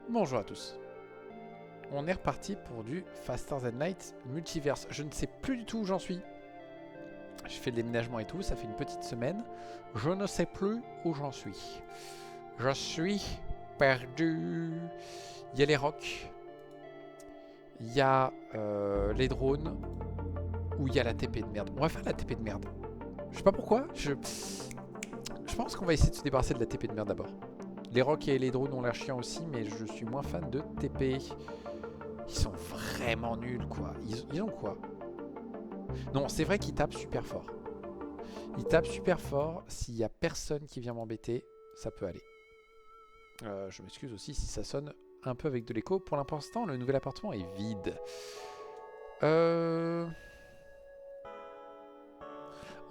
Bonjour à tous. On est reparti pour du Faster Than Light Multiverse. Je ne sais plus du tout où j'en suis. J'ai fait le déménagement et tout, ça fait une petite semaine. Je ne sais plus où j'en suis. Je suis perdu. Il y a les rocs. Il y a les drones. Ou il y a la TP de merde. On va faire la TP de merde. Je sais pas pourquoi. Je pense qu'on va essayer de se débarrasser de la TP de merde d'abord. Les rocs et les drones ont l'air chiants aussi, mais je suis moins fan de TP. Ils sont vraiment nuls, quoi. Ils ont quoi? Non, c'est vrai qu'ils tapent super fort. Ils tapent super fort. S'il y a personne qui vient m'embêter, ça peut aller. Je m'excuse aussi si ça sonne un peu avec de l'écho. Pour l'instant, le nouvel appartement est vide.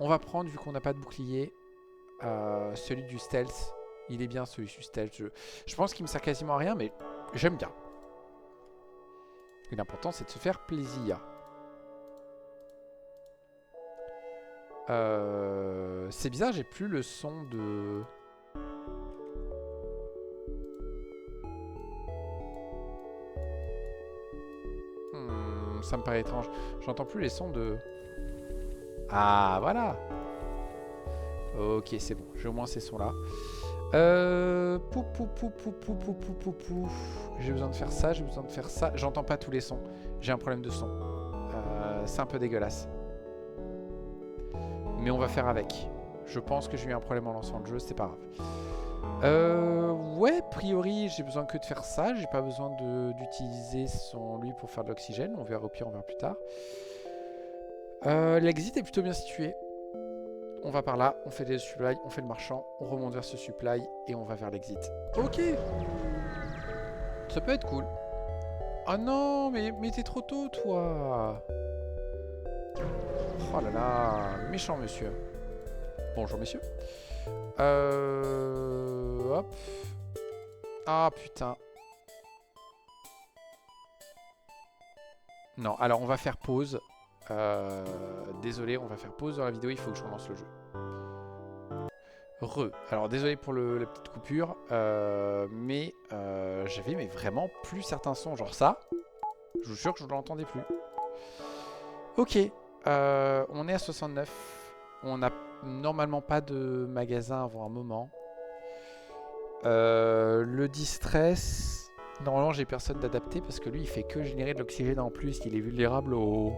On va prendre, vu qu'on n'a pas de bouclier, celui du stealth. Il est bien, celui du stealth. Je pense qu'il me sert quasiment à rien, mais j'aime bien. Et l'important, c'est de se faire plaisir. C'est bizarre, j'ai plus le son de... ça me paraît étrange. J'entends plus les sons de... Ah, voilà. Ok, c'est bon. J'ai au moins ces sons-là. J'ai besoin de faire ça, j'ai besoin de faire ça. J'entends pas tous les sons. J'ai un problème de son. C'est un peu dégueulasse. Mais on va faire avec. Je pense que j'ai eu un problème en lançant le jeu, c'est pas grave. Ouais, a priori, j'ai besoin que de faire ça. J'ai pas besoin d'utiliser lui pour faire de l'oxygène. On verra au pire, on verra plus tard. L'exit est plutôt bien situé. On va par là, on fait des supplies, on fait le marchand, on remonte vers ce supply et on va vers l'exit. Ok. Ça peut être cool. Ah non, mais t'es trop tôt, toi. Oh là là, méchant monsieur. Bonjour messieurs. Hop. Ah putain. Non, alors on va faire pause. Désolé, on va faire pause dans la vidéo, il faut que je relance le jeu. Alors désolé pour la petite coupure, mais j'avais vraiment plus certains sons, genre ça. Je vous jure que je ne l'entendais plus. Ok, on est à 69. On n'a normalement pas de magasin avant un moment. Le distress, normalement j'ai personne d'adapté parce que lui il fait que générer de l'oxygène en plus. Il est vulnérable au...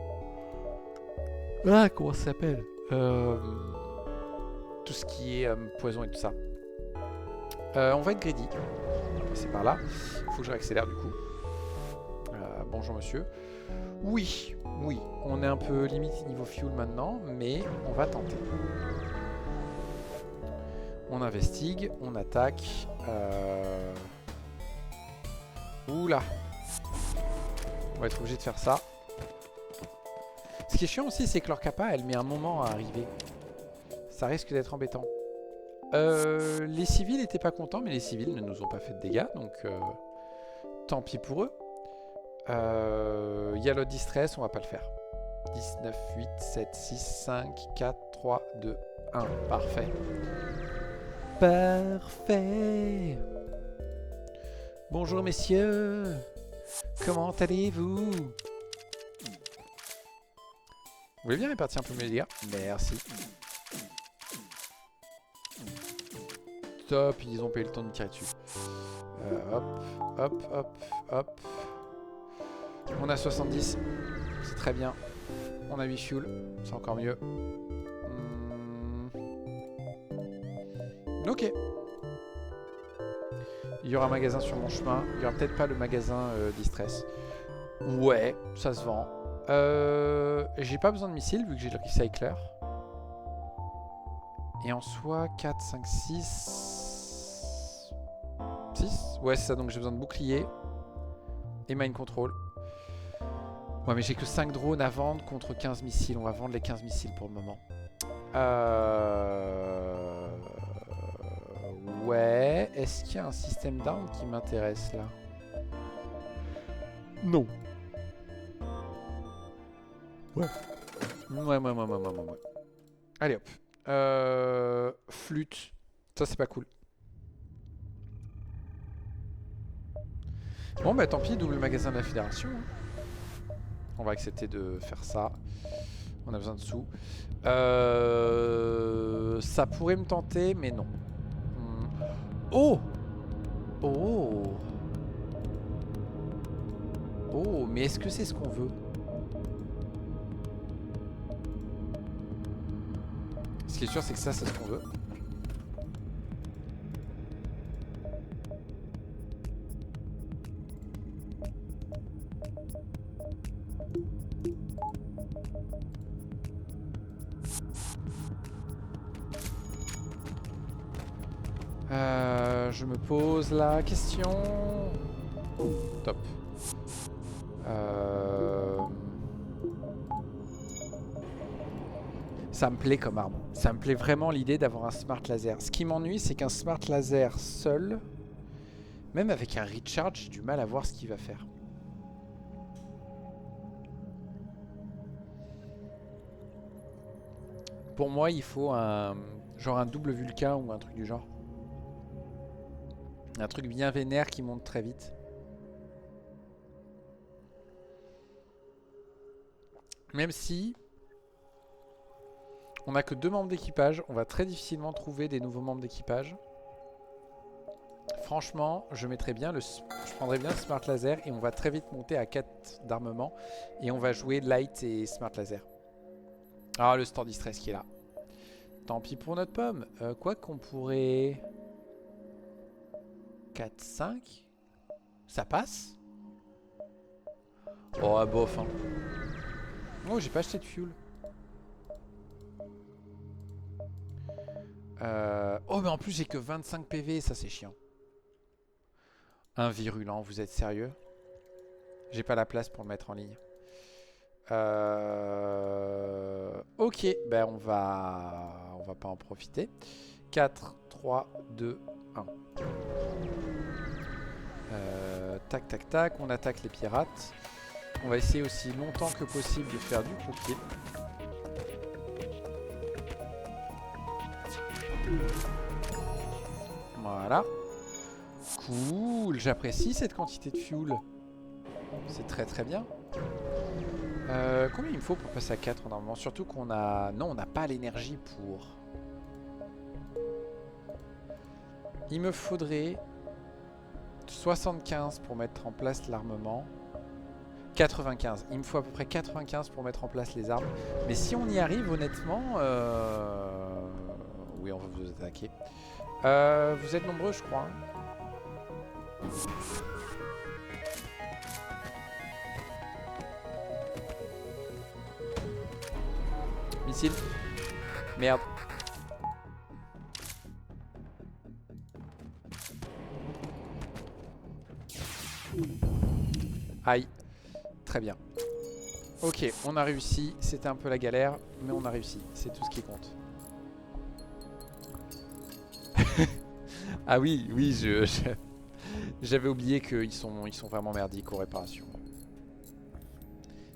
Ah, comment ça s'appelle tout ce qui est poison et tout ça. On va être greedy. On va passer par là. Il faut que je réaccélère du coup. Bonjour monsieur. Oui, oui. On est un peu limite niveau fuel maintenant, mais on va tenter. On investigue, on attaque. Oula. On va être obligé de faire ça. Ce qui est chiant aussi, c'est que leur capa, elle met un moment à arriver. Ça risque d'être embêtant. Les civils n'étaient pas contents, mais les civils ne nous ont pas fait de dégâts, donc tant pis pour eux. Il y a le distress, on va pas le faire. 19, 8, 7, 6, 5, 4, 3, 2, 1. Parfait. Parfait. Bonjour messieurs. Comment allez-vous? Vous voulez bien répartir un peu mes dégâts? Merci. Top, ils ont payé le temps de me tirer dessus. Hop, hop, hop, hop. On a 70, c'est très bien. On a 8 fuel, c'est encore mieux. Ok. Il y aura un magasin sur mon chemin. Il n'y aura peut-être pas le magasin distress. Ouais, ça se vend. J'ai pas besoin de missiles vu que j'ai le recycler. Et en soi, 4, 5, 6... 6? Ouais, c'est ça, donc j'ai besoin de bouclier. Et mind control. Ouais, mais j'ai que 5 drones à vendre contre 15 missiles. On va vendre les 15 missiles pour le moment. Ouais. Est-ce qu'il y a un système d'armes qui m'intéresse là? Non. Ouais. Ouais. Allez hop. Flûte. Ça c'est pas cool. Bon bah tant pis, double magasin de la fédération. Hein. On va accepter de faire ça. On a besoin de sous. Ça pourrait me tenter, mais non. Oh! Oh! Oh, mais est-ce que c'est ce qu'on veut? Ce qui est sûr, c'est que ça, c'est ce qu'on veut. Je me pose la question. Top. Ça me plaît comme arme. Ça me plaît vraiment l'idée d'avoir un smart laser. Ce qui m'ennuie, c'est qu'un smart laser seul, même avec un recharge, j'ai du mal à voir ce qu'il va faire. Pour moi, il faut un genre un double Vulcain ou un truc du genre. Un truc bien vénère qui monte très vite. Même si on n'a que 2 membres d'équipage, on va très difficilement trouver des nouveaux membres d'équipage. Franchement, je prendrais bien le Smart Laser et on va très vite monter à 4 d'armement. Et on va jouer Light et Smart Laser. Ah, le Stand Distress qui est là. Tant pis pour notre pomme. Quoi qu'on pourrait... 4, 5. Ça passe? Oh, bof. Hein. Oh, j'ai pas acheté de fuel. Oh, mais en plus, j'ai que 25 PV. Ça, c'est chiant. Un virulent, vous êtes sérieux? J'ai pas la place pour le mettre en ligne. Ok, ben on va pas en profiter. 4, 3, 2, 1. Tac, tac, tac. On attaque les pirates. On va essayer aussi longtemps que possible de faire du croquis. Voilà. Cool. J'apprécie cette quantité de fuel. C'est très très bien. Combien il me faut pour passer à 4 normalement? Surtout qu'on a... Non, on n'a pas l'énergie pour... Il me faudrait 75 pour mettre en place l'armement. 95. Il me faut à peu près 95 pour mettre en place les armes. Mais si on y arrive, honnêtement... Oui, on va vous attaquer. Vous êtes nombreux, je crois. Hein. Missile. Merde. Aïe. Très bien. Ok, on a réussi. C'était un peu la galère, mais on a réussi. C'est tout ce qui compte. Ah oui, oui, j'avais oublié qu'ils sont vraiment merdiques aux réparations.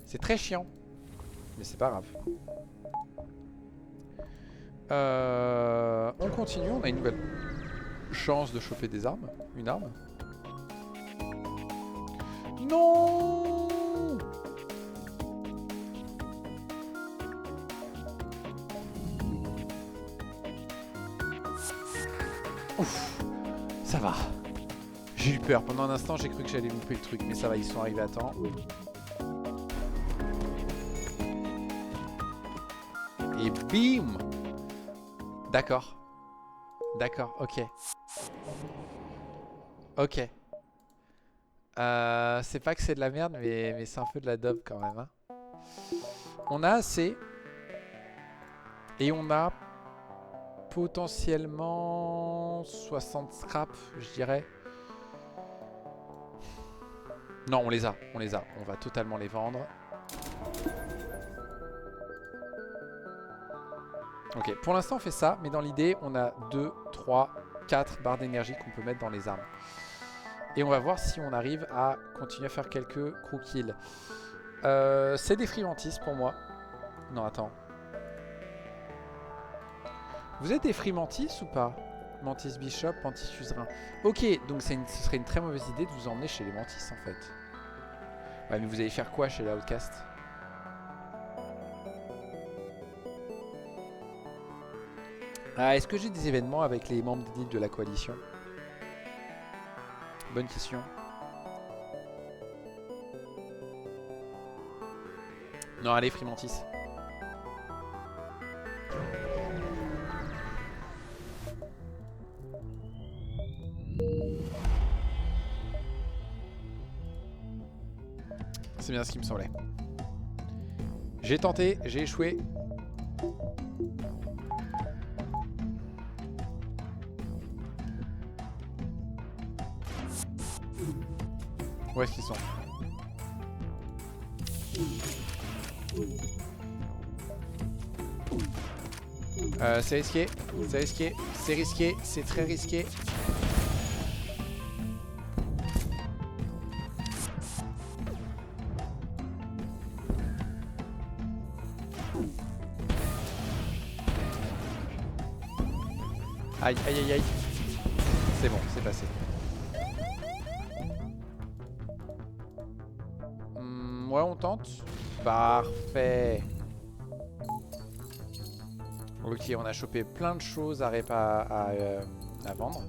C'est très chiant, mais c'est pas grave. On continue, on a une nouvelle chance de choper des armes. Une arme. Non! Ouf, ça va. J'ai eu peur. Pendant un instant, j'ai cru que j'allais louper le truc. Mais ça va, ils sont arrivés à temps. Et bim! D'accord. D'accord, ok. Ok. C'est pas que c'est de la merde, mais c'est un peu de la daube quand même. Hein. On a assez. Et on a potentiellement 60 scrap, je dirais. Non, on les a. On les a. On va totalement les vendre. Ok, pour l'instant on fait ça, mais dans l'idée on a 2, 3, 4 barres d'énergie qu'on peut mettre dans les armes. Et on va voir si on arrive à continuer à faire quelques crew kills. C'est des frimantis pour moi. Non, attends. Vous êtes des frimantis ou pas? Mantis Bishop, Mantis Suzerain. Ok, donc ce serait une très mauvaise idée de vous emmener chez les Mantis en fait. Ouais, mais vous allez faire quoi chez les Outcasts? Ah, est-ce que j'ai des événements avec les membres d'élite de la coalition? Bonne question. Non, allez, Free Mantis. C'est bien ce qui me semblait. J'ai tenté, j'ai échoué. Où est-ce qu'ils sont? C'est risqué, c'est risqué, c'est risqué, c'est très risqué. Aïe, aïe, aïe, aïe. C'est bon, c'est passé. Ouais, on tente. Parfait. Ok, on a chopé plein de choses à vendre.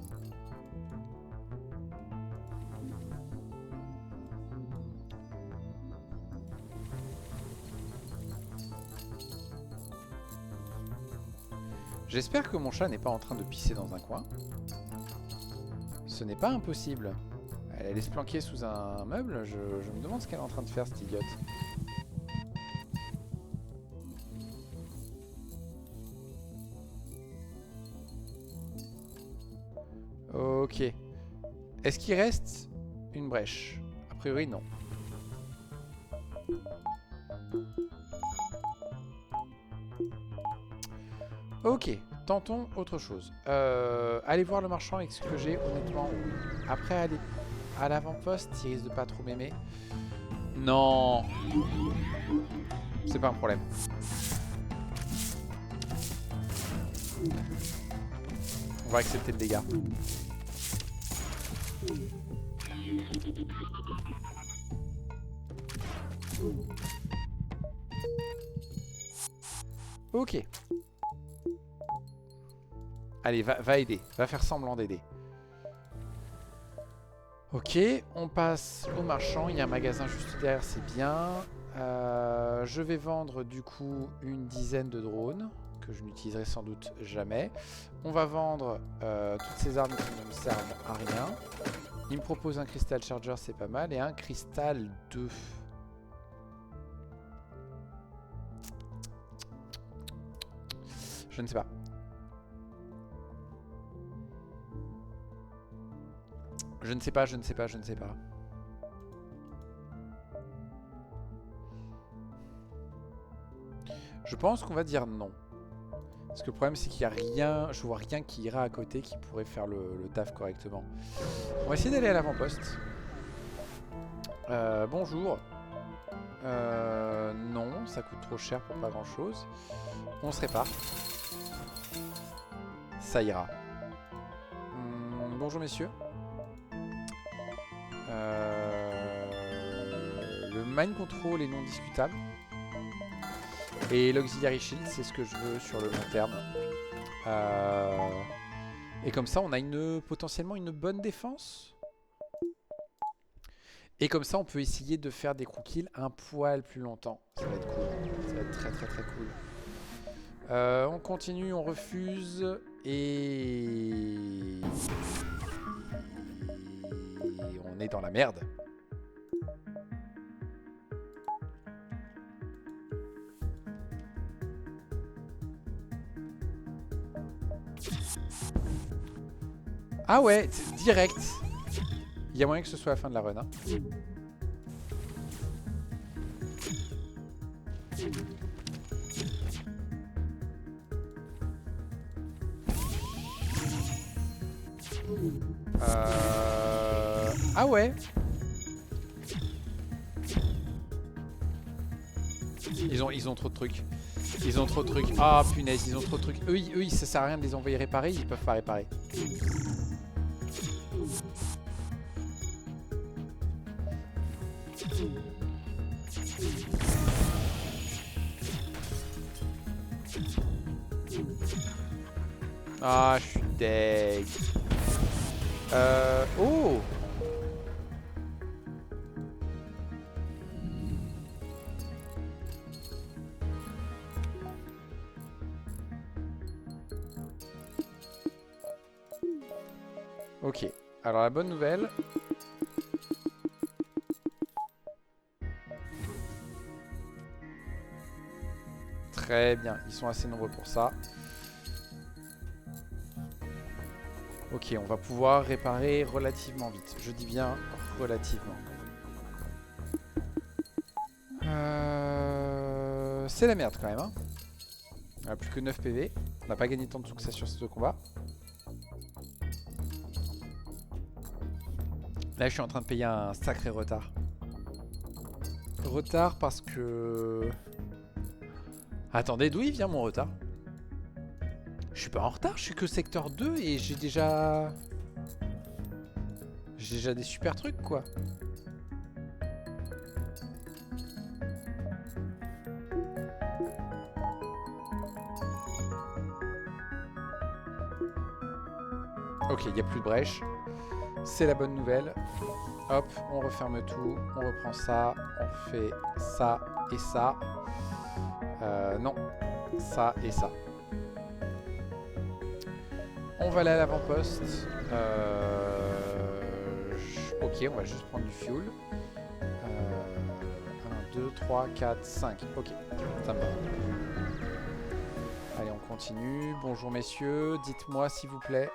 J'espère que mon chat n'est pas en train de pisser dans un coin. Ce n'est pas impossible. Elle allait se planquer sous un meuble. Je me demande ce qu'elle est en train de faire, cette idiote. Ok. Est-ce qu'il reste une brèche? A priori, non. Ok, tentons autre chose. Aller voir le marchand avec ce que j'ai, honnêtement, oui. Après, aller à l'avant-poste, il risque de pas trop m'aimer. Non. C'est pas un problème. On va accepter le dégât. Ok. Allez, va aider. Va faire semblant d'aider. Ok, on passe au marchand. Il y a un magasin juste derrière, c'est bien. Je vais vendre du coup une dizaine de drones que je n'utiliserai sans doute jamais. On va vendre toutes ces armes qui ne me servent à rien. Il me propose un Crystal Charger, c'est pas mal. Et un Cristal 2. Je ne sais pas. Je ne sais pas, je ne sais pas, je ne sais pas. Je pense qu'on va dire non. Parce que le problème c'est qu'il n'y a rien, je vois rien qui ira à côté qui pourrait faire le taf correctement. On va essayer d'aller à l'avant-poste. Bonjour. Non, ça coûte trop cher pour pas grand chose. On se répare. Ça ira. Bonjour messieurs. Le mind control est non discutable. Et l'auxiliary shield, c'est ce que je veux sur le long terme. Et comme ça, on a potentiellement une bonne défense. Et comme ça, on peut essayer de faire des crew kills un poil plus longtemps. Ça va être cool. Ça va être très très très cool. On continue, on refuse. Et on est dans la merde. Ah ouais, direct. Il y a moyen que ce soit la fin de la run. Hein. Ah ouais. Ils ont trop de trucs. Ils ont trop de trucs. Ah punaise, ils ont trop de trucs. Eux, ça sert à rien de les envoyer réparer, ils peuvent pas réparer. Ah, je suis deg. Oh! Ok. Alors la bonne nouvelle... Très bien, ils sont assez nombreux pour ça. Ok, on va pouvoir réparer relativement vite. Je dis bien relativement. C'est la merde quand même. Hein. On a plus que 9 PV. On n'a pas gagné tant de succès sur ce combat. Là, je suis en train de payer un sacré retard. Retard parce que... Attendez, d'où il vient mon retard? Je suis pas en retard, je suis que secteur 2 et j'ai déjà... J'ai déjà des super trucs, quoi. Ok, il n'y a plus de brèche. C'est la bonne nouvelle. Hop, on referme tout. On reprend ça. On fait ça et ça. Non. Ça et ça. On va aller à l'avant-poste. Ok, on va juste prendre du fuel. 1, 2, 3, 4, 5. Ok, ça me va. Allez, on continue. Bonjour messieurs, dites-moi s'il vous plaît.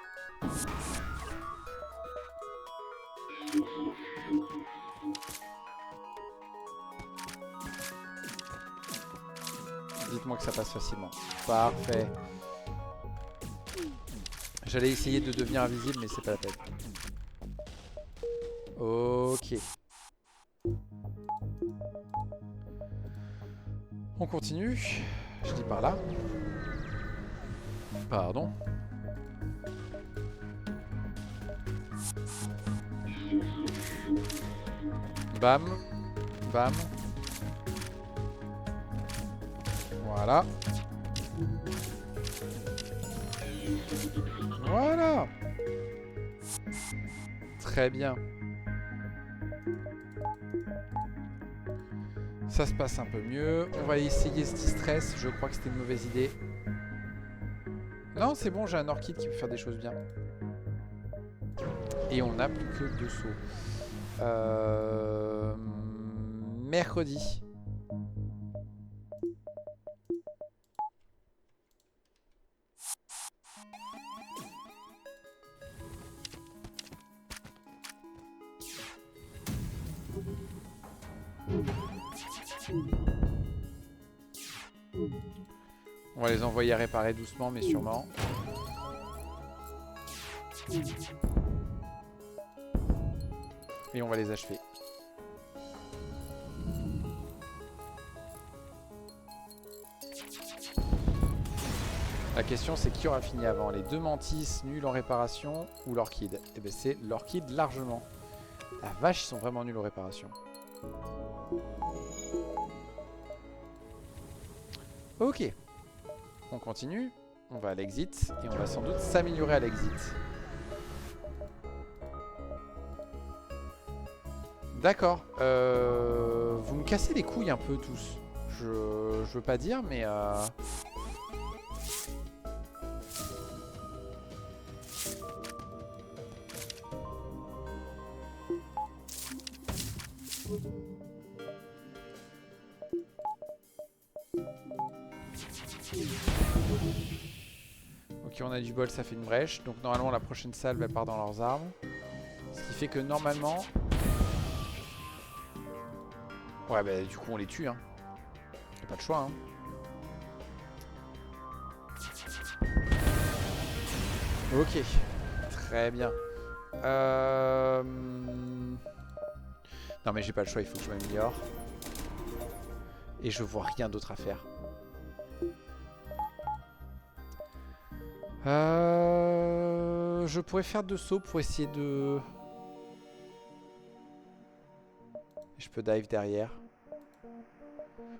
Dites-moi que ça passe facilement. Parfait. J'allais essayer de devenir invisible, mais c'est pas la peine. Ok. On continue. Je dis par là. Pardon. Bam. Bam. Voilà. Voilà. Très bien. Ça se passe un peu mieux. On va essayer ce distress. Je crois que c'était une mauvaise idée. Non, c'est bon, j'ai un orchid qui peut faire des choses bien. Et on n'a plus que 2 sauts. Mercredi. On va les envoyer à réparer doucement mais sûrement. Et on va les achever. La question c'est qui aura fini avant? Les 2 mantis nuls en réparation ou l'orchide? Eh bien c'est l'orchide largement. La vache, ils sont vraiment nuls en réparation. Ok. On continue. On va à l'exit. Et on va sans doute s'améliorer à l'exit. D'accord. Vous me cassez les couilles un peu tous. Je veux pas dire, mais... Ok, on a du bol, ça fait une brèche. Donc normalement la prochaine salve elle part dans leurs armes. Ce qui fait que normalement... Ouais bah du coup on les tue hein. Y'a pas de choix hein. Ok. Très bien. Non mais j'ai pas le choix, il faut que je m'améliore. Et je vois rien d'autre à faire. Je pourrais faire 2 sauts pour essayer de... Je peux dive derrière.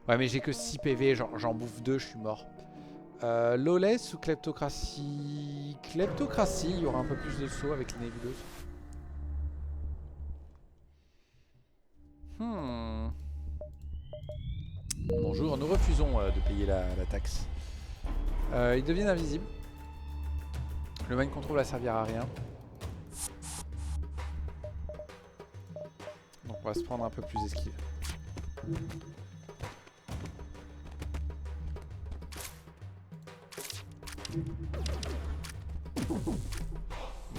Ouais, mais j'ai que 6 PV, j'en bouffe 2, je suis mort. Lawless ou Kleptocratie? Kleptocratie, il y aura un peu plus de sauts avec les nébuleuses. Bonjour, nous refusons de payer la taxe. Ils deviennent invisibles. Le mind control va servir à rien. Donc on va se prendre un peu plus d'esquive.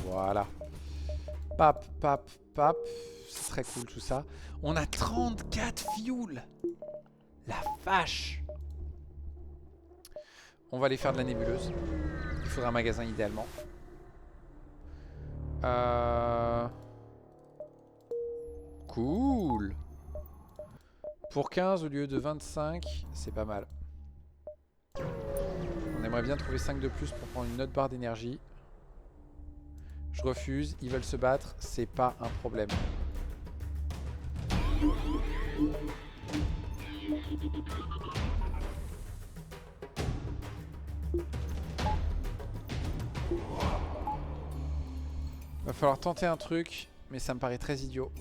Voilà. Pap, pap, pap. C'est très cool tout ça. On a 34 fuel. La vache. On va aller faire de la nébuleuse. Il faudra un magasin idéalement. Cool. Pour 15 au lieu de 25, c'est pas mal. On aimerait bien trouver 5 de plus pour prendre une autre barre d'énergie. Je refuse, ils veulent se battre, c'est pas un problème. Va falloir tenter un truc, mais ça me paraît très idiot.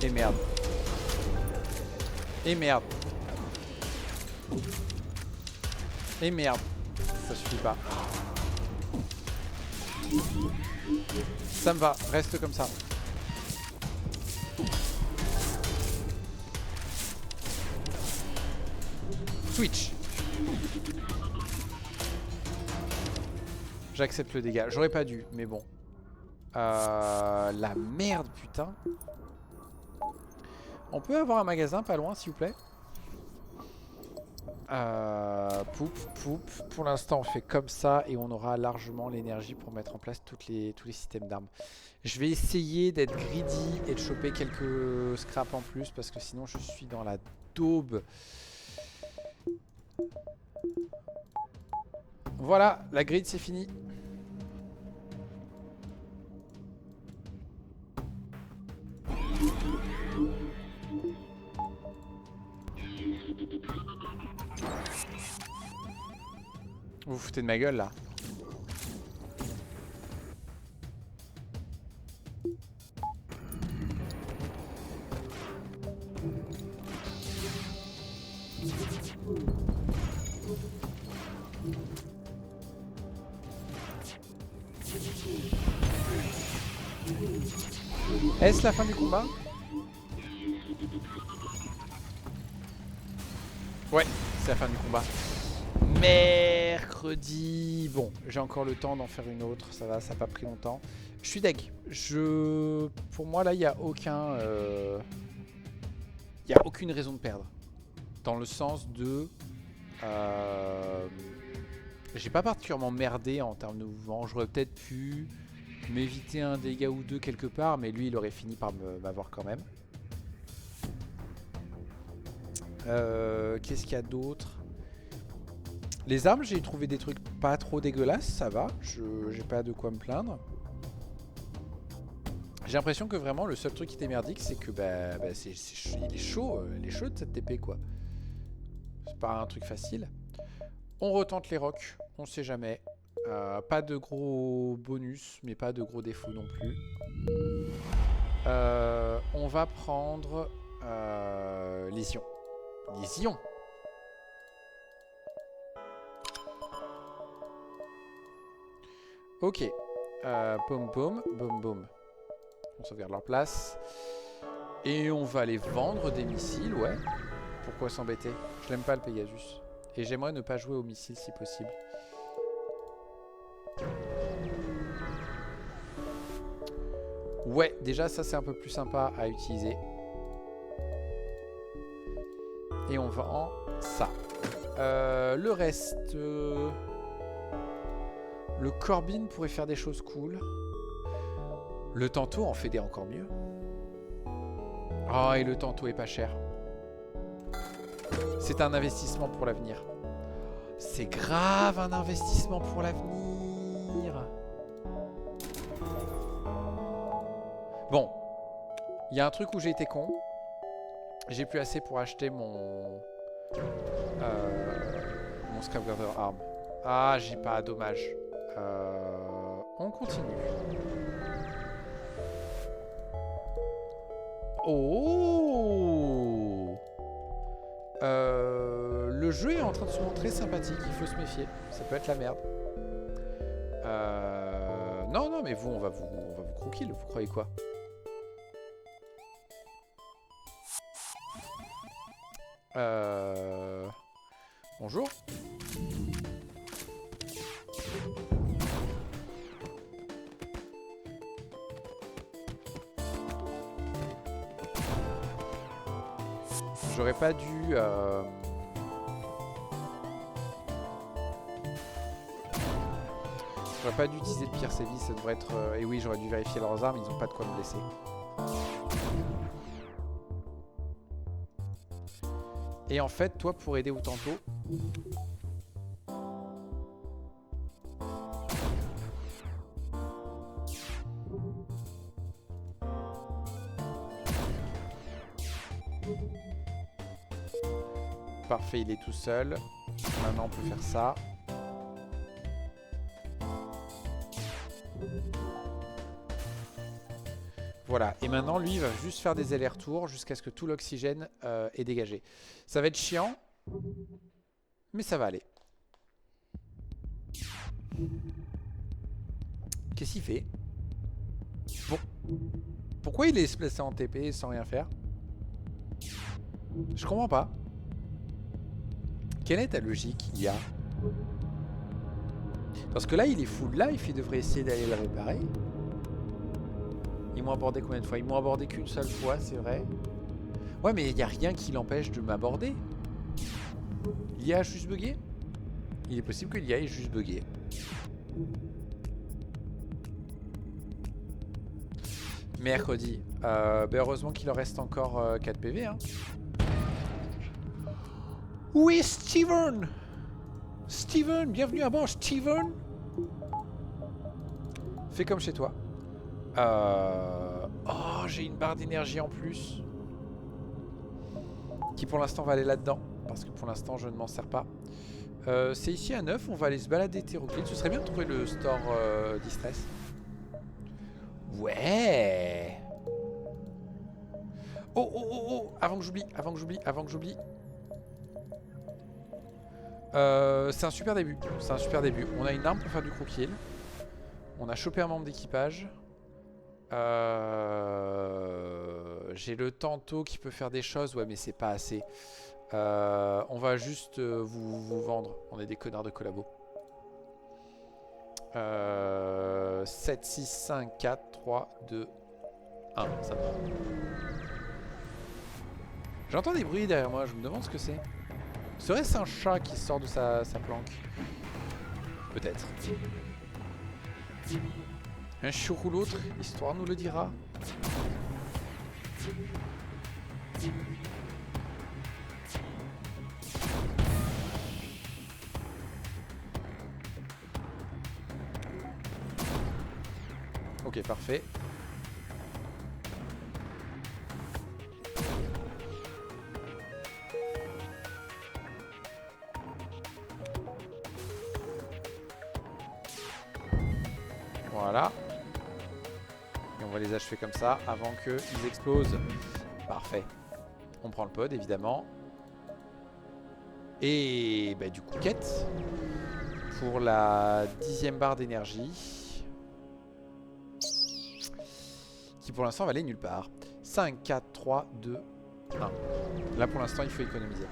Et merde. Et merde. Et merde. Ça suffit pas. Ça me va, reste comme ça. Switch. J'accepte le dégât. J'aurais pas dû, mais bon. La merde, putain. On peut avoir un magasin pas loin, s'il vous plaît? Poup, poup. Pour l'instant, on fait comme ça et on aura largement l'énergie pour mettre en place tous les systèmes d'armes. Je vais essayer d'être greedy et de choper quelques scraps en plus parce que sinon je suis dans la daube. Voilà, la grid c'est fini. Vous vous foutez de ma gueule là. Est-ce la fin du combat? Ouais, c'est la fin du combat. Mercredi. Bon, j'ai encore le temps d'en faire une autre. Ça va, ça n'a pas pris longtemps. Je suis deg. Pour moi, là, il n'y a aucun... Il n'y a aucune raison de perdre. Dans le sens de... J'ai pas particulièrement merdé en termes de mouvement. J'aurais peut-être pu m'éviter un dégât ou deux quelque part, mais lui, il aurait fini par m'avoir quand même. Qu'est-ce qu'il y a d'autre? Les armes, j'ai trouvé des trucs pas trop dégueulasses, ça va. J'ai pas de quoi me plaindre. J'ai l'impression que vraiment le seul truc qui était merdique, c'est que il est chaud de cette TP quoi. C'est pas un truc facile. On retente les rocs, on sait jamais. Pas de gros bonus, mais pas de gros défauts non plus. On va prendre Lésion. Lésion. Ok. Boum boum, boum boum. On sauvegarde leur place. Et on va aller vendre des missiles, ouais. Pourquoi s'embêter? Je l'aime pas le Pegasus. Et j'aimerais ne pas jouer aux missiles si possible. Ouais, déjà ça c'est un peu plus sympa à utiliser. Et on vend ça. Le reste... Le Corbin pourrait faire des choses cool. Le Tanto en fait des encore mieux. Oh, et le Tanto est pas cher. C'est un investissement pour l'avenir. C'est grave un investissement pour l'avenir. Bon. Il y a un truc où j'ai été con. J'ai plus assez pour acheter mon Scrapgather Arm. Ah, j'ai pas, dommage. On continue. Oh, le jeu est en train de se montrer sympathique. Il faut se méfier. Ça peut être la merde. Non, non, mais vous, on va vous croquer. Vous croyez quoi? Bonjour. J'aurais pas dû... J'aurais pas dû utiliser le pire sévice, ça devrait être... Et oui, j'aurais dû vérifier leurs armes, ils ont pas de quoi me blesser. Et en fait, toi, pour aider au Tanto... Parfait, il est tout seul. Maintenant, on peut faire ça. Voilà, et maintenant, lui, il va juste faire des allers-retours jusqu'à ce que tout l'oxygène est dégagé. Ça va être chiant, mais ça va aller. Qu'est-ce qu'il fait? Bon. Pourquoi il est se placer en TP sans rien faire? Je comprends pas. Quelle est ta logique, il y a? Parce que là, il est full life, il devrait essayer d'aller le réparer. Ils m'ont abordé combien de fois? Ils m'ont abordé qu'une seule fois, c'est vrai. Ouais, mais il n'y a rien qui l'empêche de m'aborder. L'IA a juste bugué? Il est possible que l'IA ait juste bugué. Mercredi. Ben heureusement qu'il en reste encore 4 PV. Hein. Oui, Steven! Steven, bienvenue à bord, Steven! Fais comme chez toi. Oh, j'ai une barre d'énergie en plus. Qui pour l'instant va aller là-dedans. Parce que pour l'instant, je ne m'en sers pas. C'est ici à 9, on va aller se balader hétéroclite. Ce serait bien de trouver le store distress. Ouais! Oh, oh, oh, oh! Avant que j'oublie. C'est un super début. On a une arme pour faire du croquis. On a chopé un membre d'équipage. J'ai le Tanto qui peut faire des choses. Ouais, mais c'est pas assez. On va juste vous vendre. On est des connards de collabo. 7, 6, 5, 4, 3, 2, 1. Ça va. J'entends des bruits derrière moi. Je me demande ce que c'est. Serait-ce un chat qui sort de sa planque? Peut-être. Un jour ou l'autre, l'histoire nous le dira. Ok, parfait. Voilà. Et on va les achever comme ça avant qu'ils explosent. Parfait. On prend le pod évidemment. Et bah, du coup, quête pour la 10e barre d'énergie. Qui pour l'instant va aller nulle part. 5, 4, 3, 2, 1. Là pour l'instant il faut économiser.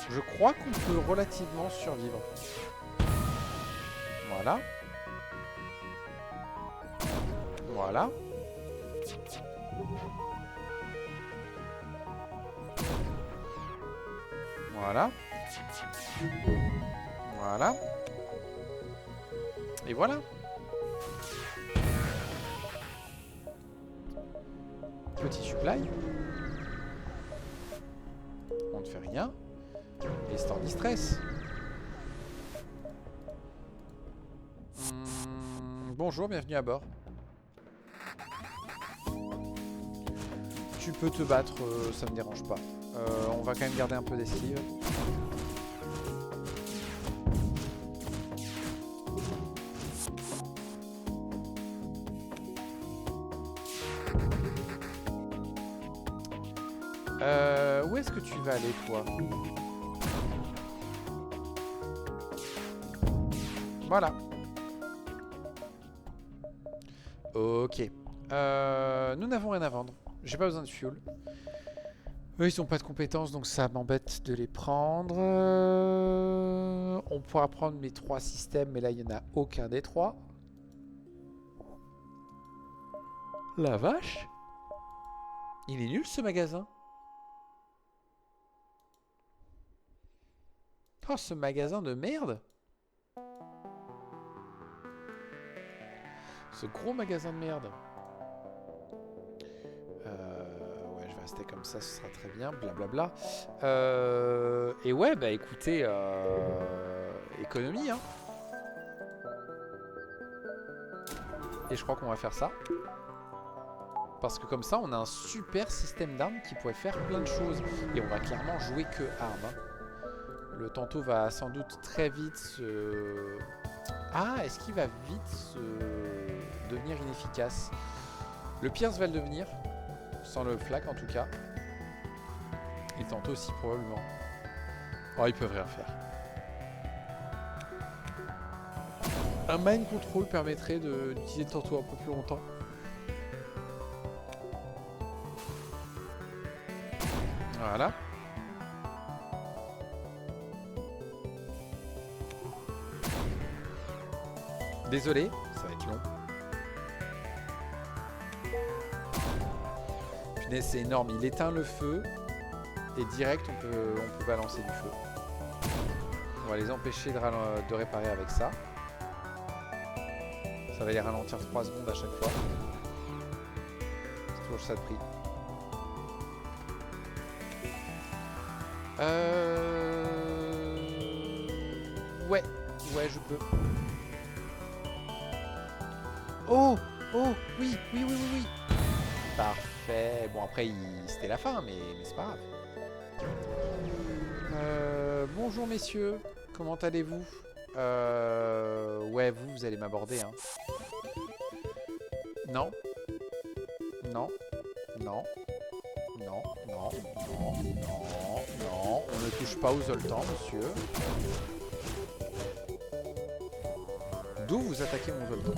Je crois qu'on peut relativement survivre. Voilà. Voilà. Voilà. Voilà. Et voilà. Petit supply. On ne fait rien. Et store distress. Bonjour, bienvenue à bord. Tu peux te battre, ça me dérange pas. On va quand même garder un peu d'esquive. Où est-ce que tu vas aller, toi? Voilà. Ok. Nous n'avons rien à vendre. J'ai pas besoin de fuel. Eux, ils n'ont pas de compétences, donc ça m'embête de les prendre. On pourra prendre mes 3 systèmes, mais là, il n'y en a aucun des 3. La vache. Il est nul, ce magasin. Oh, ce magasin de merde. Ce gros magasin de merde. Ouais, je vais rester comme ça, ce sera très bien. Blablabla. Et ouais, bah écoutez, économie, hein. Et je crois qu'on va faire ça. Parce que comme ça, on a un super système d'armes qui pourrait faire plein de choses. Et on va clairement jouer que armes. Hein. Le tantôt va sans doute très vite se... Ah, est-ce qu'il va vite devenir inefficace? Le Pierce va le devenir. Sans le flac en tout cas. Et tantôt aussi probablement. Oh, ils peuvent rien faire. Un mind control permettrait d'utiliser le tantôt un peu plus longtemps. Voilà. Désolé, ça va être long. Punaise, c'est énorme. Il éteint le feu. Et direct, on peut balancer du feu. On va les empêcher de réparer avec ça. Ça va les ralentir 3 secondes à chaque fois. C'est toujours ça de prix. Ouais, je peux. Oh, oui. Parfait. Bon, après, c'était la fin, mais c'est pas grave. Bonjour, messieurs. Comment allez-vous? Ouais, vous allez m'aborder, hein. Non. On ne touche pas aux zoltans, monsieur. D'où vous attaquez mon zoltan?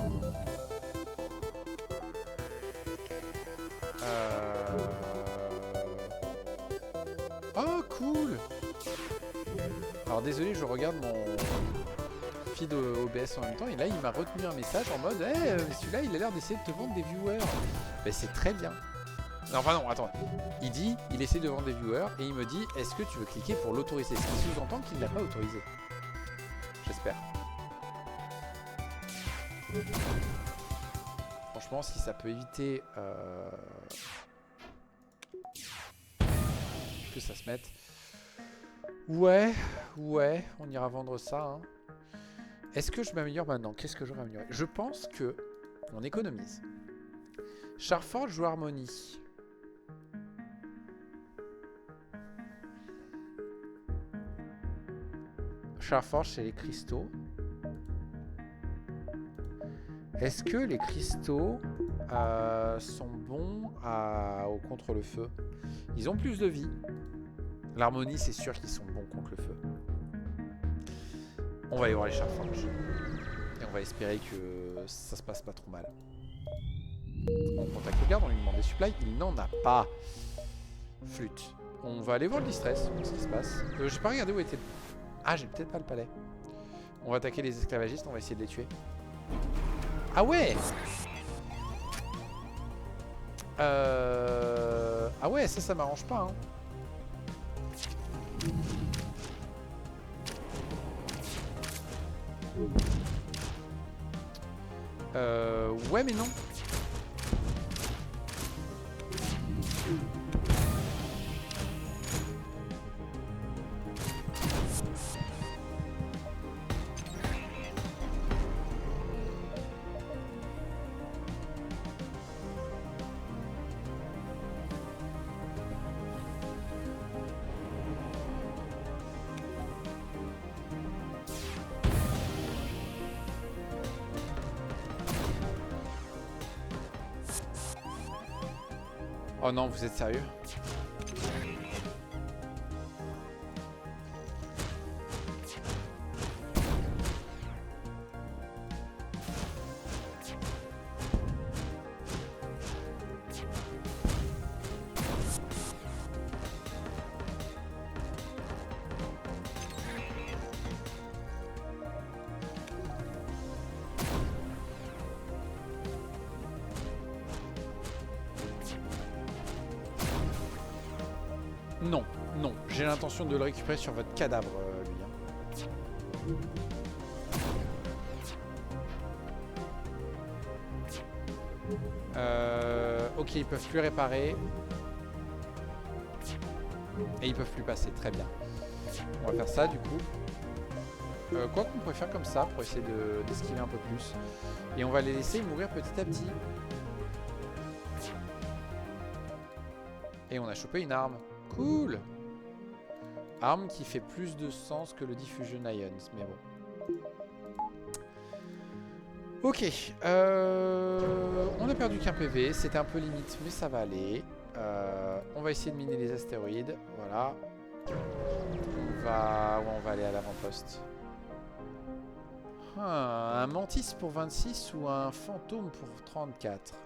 Oh, cool! Alors, désolé, je regarde mon feed OBS en même temps. Et là, il m'a retenu un message en mode hey, celui-là, il a l'air d'essayer de te vendre des viewers. Ben, c'est très bien. Non, enfin non, attends. Il essaie de vendre des viewers et il me dit est-ce que tu veux cliquer pour l'autoriser? Ce qui sous-entend qu'il ne l'a pas autorisé. J'espère. Franchement, si ça peut éviter que ça se mette. Ouais, on ira vendre ça. Hein. Est-ce que je m'améliore maintenant? Qu'est-ce que j'aurais amélioré? Je pense que on économise. Charforge ou Harmonie? Charforge, c'est les cristaux. Est-ce que les cristaux sont bons contre le feu? Ils ont plus de vie. L'harmonie, c'est sûr qu'ils sont bons contre le feu. On va aller voir les Charforges. Et on va espérer que ça se passe pas trop mal. On contacte le garde, on lui demande des supplies. Il n'en a pas. Flûte. On va aller voir le distress, voir ce qui se passe. J'ai pas regardé où était... Ah, j'ai peut-être pas le palais. On va attaquer les esclavagistes, on va essayer de les tuer. Ah ouais! Ah ouais, ça m'arrange pas. Hein. Ouais mais non. Oh non, vous êtes sérieux? Non, non, j'ai l'intention de le récupérer sur votre cadavre, lui. Ok, ils peuvent plus réparer. Et ils peuvent plus passer, très bien. On va faire ça du coup. Quoi qu'on pourrait faire comme ça pour essayer d'esquiver un peu plus. Et on va les laisser mourir petit à petit. Et on a chopé une arme. Cool. Arme qui fait plus de sens que le Diffusion Ions, mais bon. Ok. On a perdu qu'un PV, c'était un peu limite, mais ça va aller. On va essayer de miner les astéroïdes, voilà. On va aller à l'avant-poste. Un Mantis pour 26 ou un Fantôme pour 34.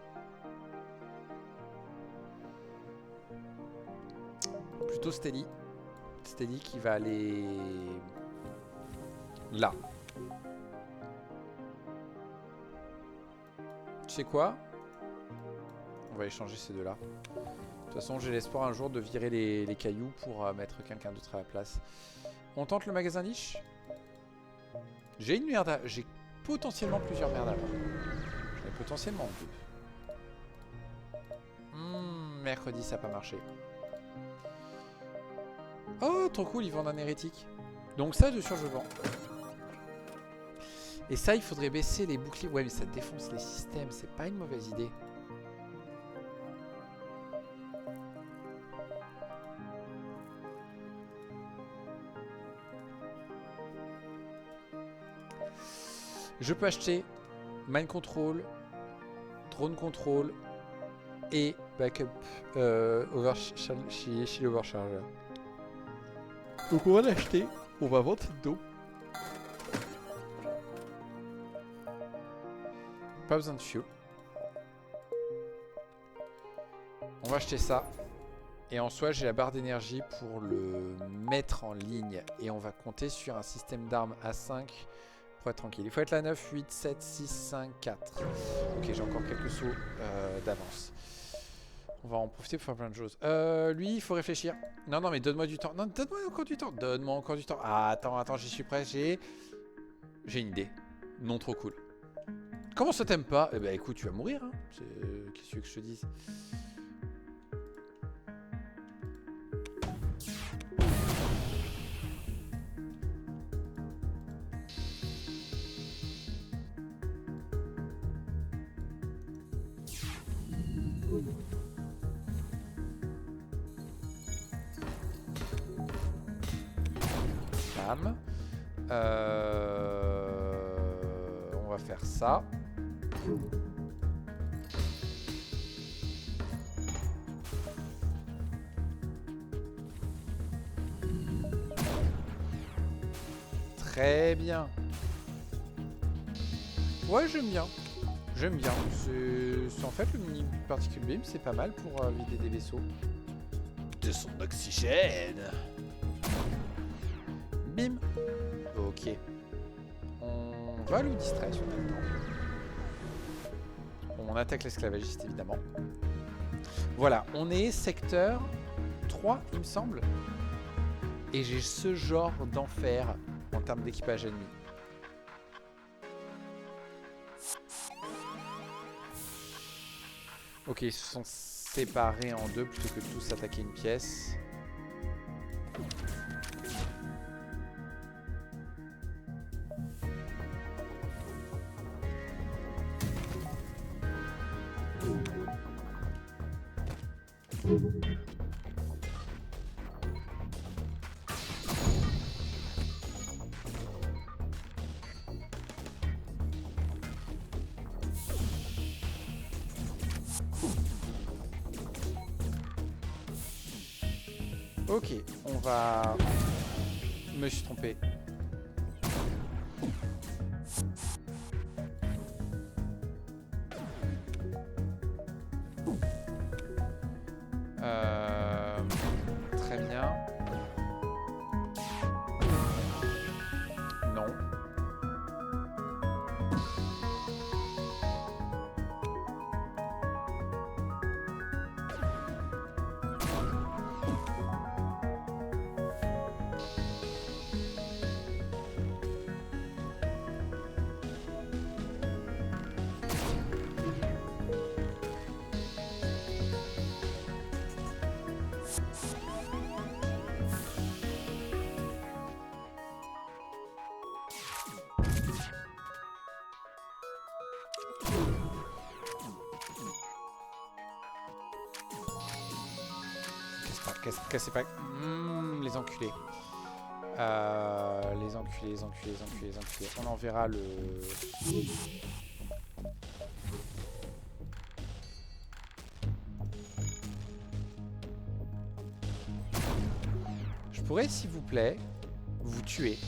Plutôt Steady. Steady qui va aller là. Tu sais quoi? On va échanger ces deux-là. De toute façon, j'ai l'espoir un jour de virer les cailloux pour mettre quelqu'un d'autre à la place. On tente le magasin niche. J'ai une merde. J'ai potentiellement plusieurs merdes à voir. J'en ai potentiellement deux. Mercredi, ça n'a pas marché. Oh, trop cool, ils vendent un hérétique. Donc ça, de sûr, je vends. Et ça, il faudrait baisser les boucliers. Ouais, mais ça défonce les systèmes. C'est pas une mauvaise idée. Je peux acheter Mind Control, Drone Control et Backup Shield Overcharger. Donc on va l'acheter, on va vendre cette dos. Pas besoin de fuel. On va acheter ça. Et en soi, j'ai la barre d'énergie pour le mettre en ligne. Et on va compter sur un système d'armes à 5 pour être tranquille. Il faut être là 9, 8, 7, 6, 5, 4. Ok, j'ai encore quelques sauts d'avance. On va en profiter pour faire plein de choses. Lui, il faut réfléchir. Non, non, mais donne-moi du temps. Non, donne-moi encore du temps. Donne-moi encore du temps. Ah, attends, j'y suis prêt. J'ai une idée. Non, trop cool. Comment ça t'aime pas? Eh ben, écoute, tu vas mourir. Hein. Qu'est-ce que tu veux que je te dise? On va faire ça. Très bien. Ouais, j'aime bien. J'aime bien. C'est en fait le mini particule beam, c'est pas mal pour vider des vaisseaux. De son oxygène. Bim. Ok. On va le distraire si on a le temps. On attaque l'esclavagiste évidemment. Voilà, on est secteur 3 il me semble. Et j'ai ce genre d'enfer en termes d'équipage ennemi. Ok, ils se sont séparés en deux plutôt que de tous attaquer une pièce. Ok, on va... Je me suis trompé. Très bien. Non. Cassez pas. Les enculés. Les enculés, les enculés, les enculés, les enculés. On enverra le... Je pourrais, s'il vous plaît, vous tuer.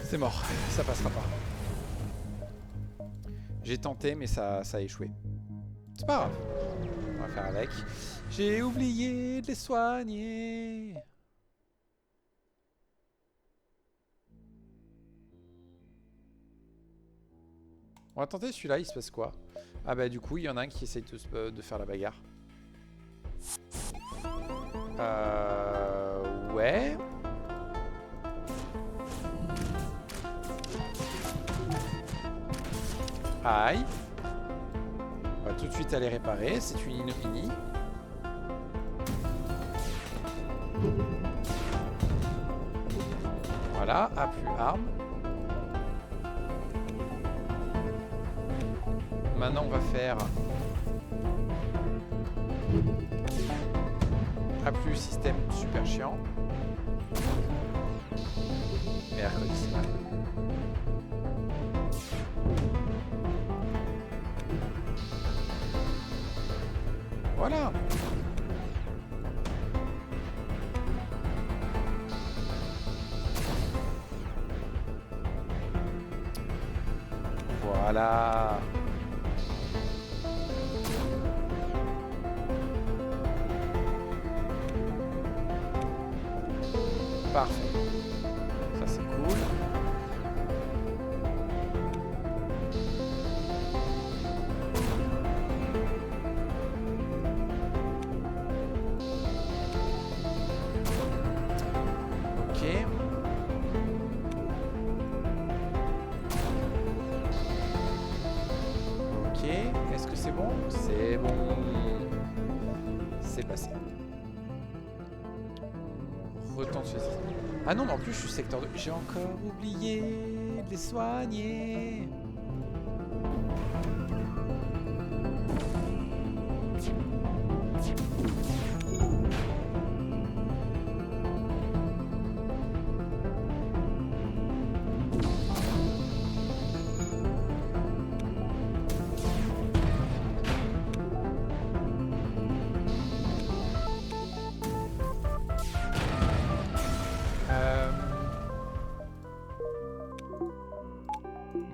C'est mort, ça passera pas. J'ai tenté mais ça a échoué. C'est pas grave, on va faire avec. J'ai oublié de les soigner. On va tenter celui-là, il se passe quoi? Ah bah du coup il y en a un qui essaye de faire la bagarre. Ouais. Aïe. On va tout de suite aller réparer, c'est une inopinie. Voilà, A plus arme. Maintenant on va faire A plus système super chiant. Mercredi c'est mal. Voilà. Voilà. Parfait. Ça c'est cool. Est-ce que c'est bon? C'est bon. C'est passé. Retente sur... Ah non, mais en plus je suis secteur 2. J'ai encore oublié de les soigner.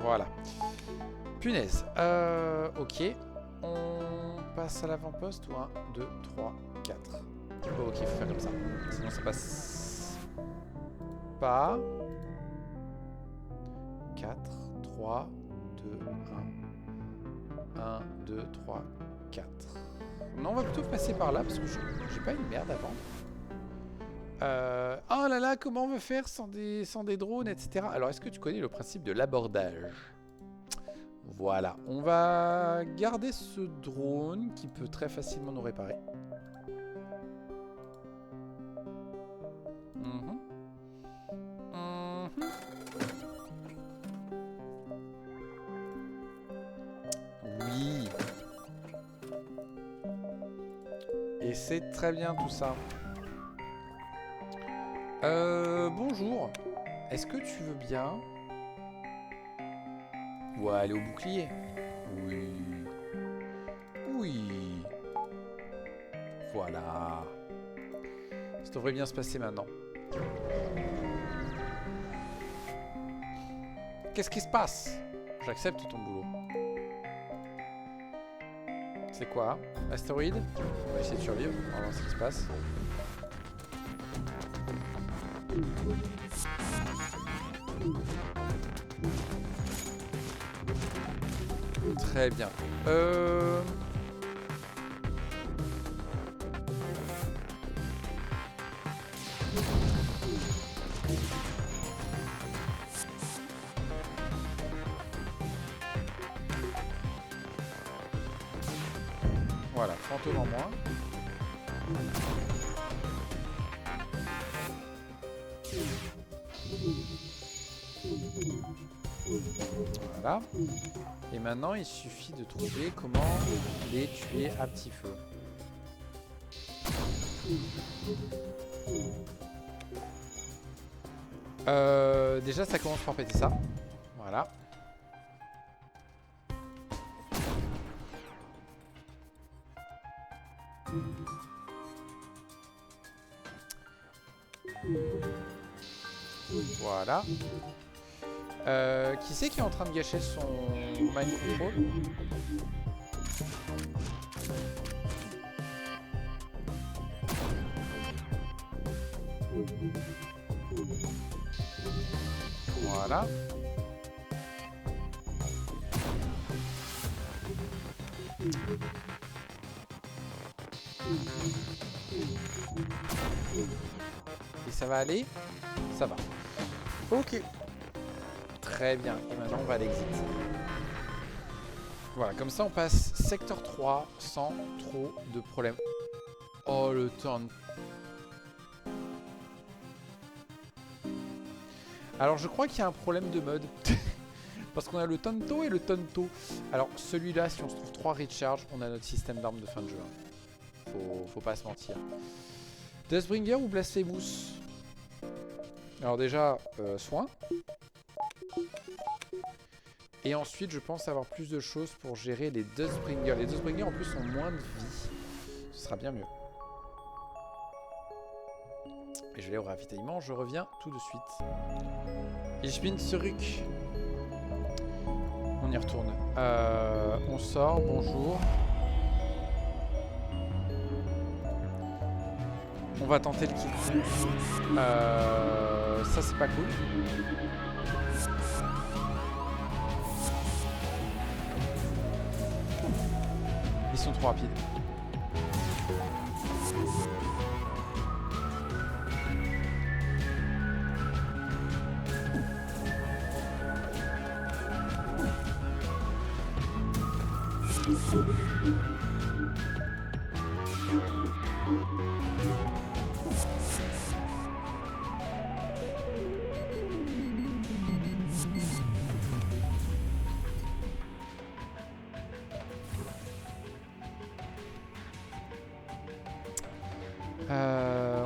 Voilà. Punaise. Ok. On passe à l'avant-poste ou 1, 2, 3, 4. Oh, ok, il faut faire comme ça. Sinon ça passe pas. 4, 3, 2, 1. 1, 2, 3, 4. Non, on va plutôt passer par là parce que j'ai pas une merde avant. Oh là là, comment on veut faire sans des drones, etc. Alors, est-ce que tu connais le principe de l'abordage? Voilà, on va garder ce drone qui peut très facilement nous réparer. Oui. Et c'est très bien tout ça. Bonjour. Est-ce que tu veux bien... Ouais, aller au bouclier. Oui. Oui. Voilà. Ça devrait bien se passer maintenant. Qu'est-ce qui se passe? J'accepte ton boulot. C'est quoi? Astéroïde? On va essayer de survivre. On va voir ce qui se passe. Très bien. Voilà, fantôme en moins. Voilà. Et maintenant, il suffit de trouver comment les tuer à petit feu. Déjà, ça commence par péter ça. Voilà. Voilà. Qui c'est qui est en train de gâcher son mind control? Voilà. Et ça va aller? Ça va. Ok. Très bien. Et maintenant, on va à l'exit. Voilà, comme ça, on passe secteur 3 sans trop de problèmes. Oh, le temps. Alors, je crois qu'il y a un problème de mode. Parce qu'on a le Tonto et le Tonto. Alors, celui-là, si on se trouve 3 recharge, on a notre système d'armes de fin de jeu. Faut pas se mentir. Deathbringer ou Blasphemous? Alors déjà, soin. Et ensuite, je pense avoir plus de choses pour gérer les Deathbringer. Les Deathbringer, en plus, ont moins de vie. Ce sera bien mieux. Et je vais au ravitaillement. Je reviens tout de suite. Ich bin zurück. On y retourne. On sort. Bonjour. On va tenter le kill. Ça, c'est pas cool. Ils sont trop rapides.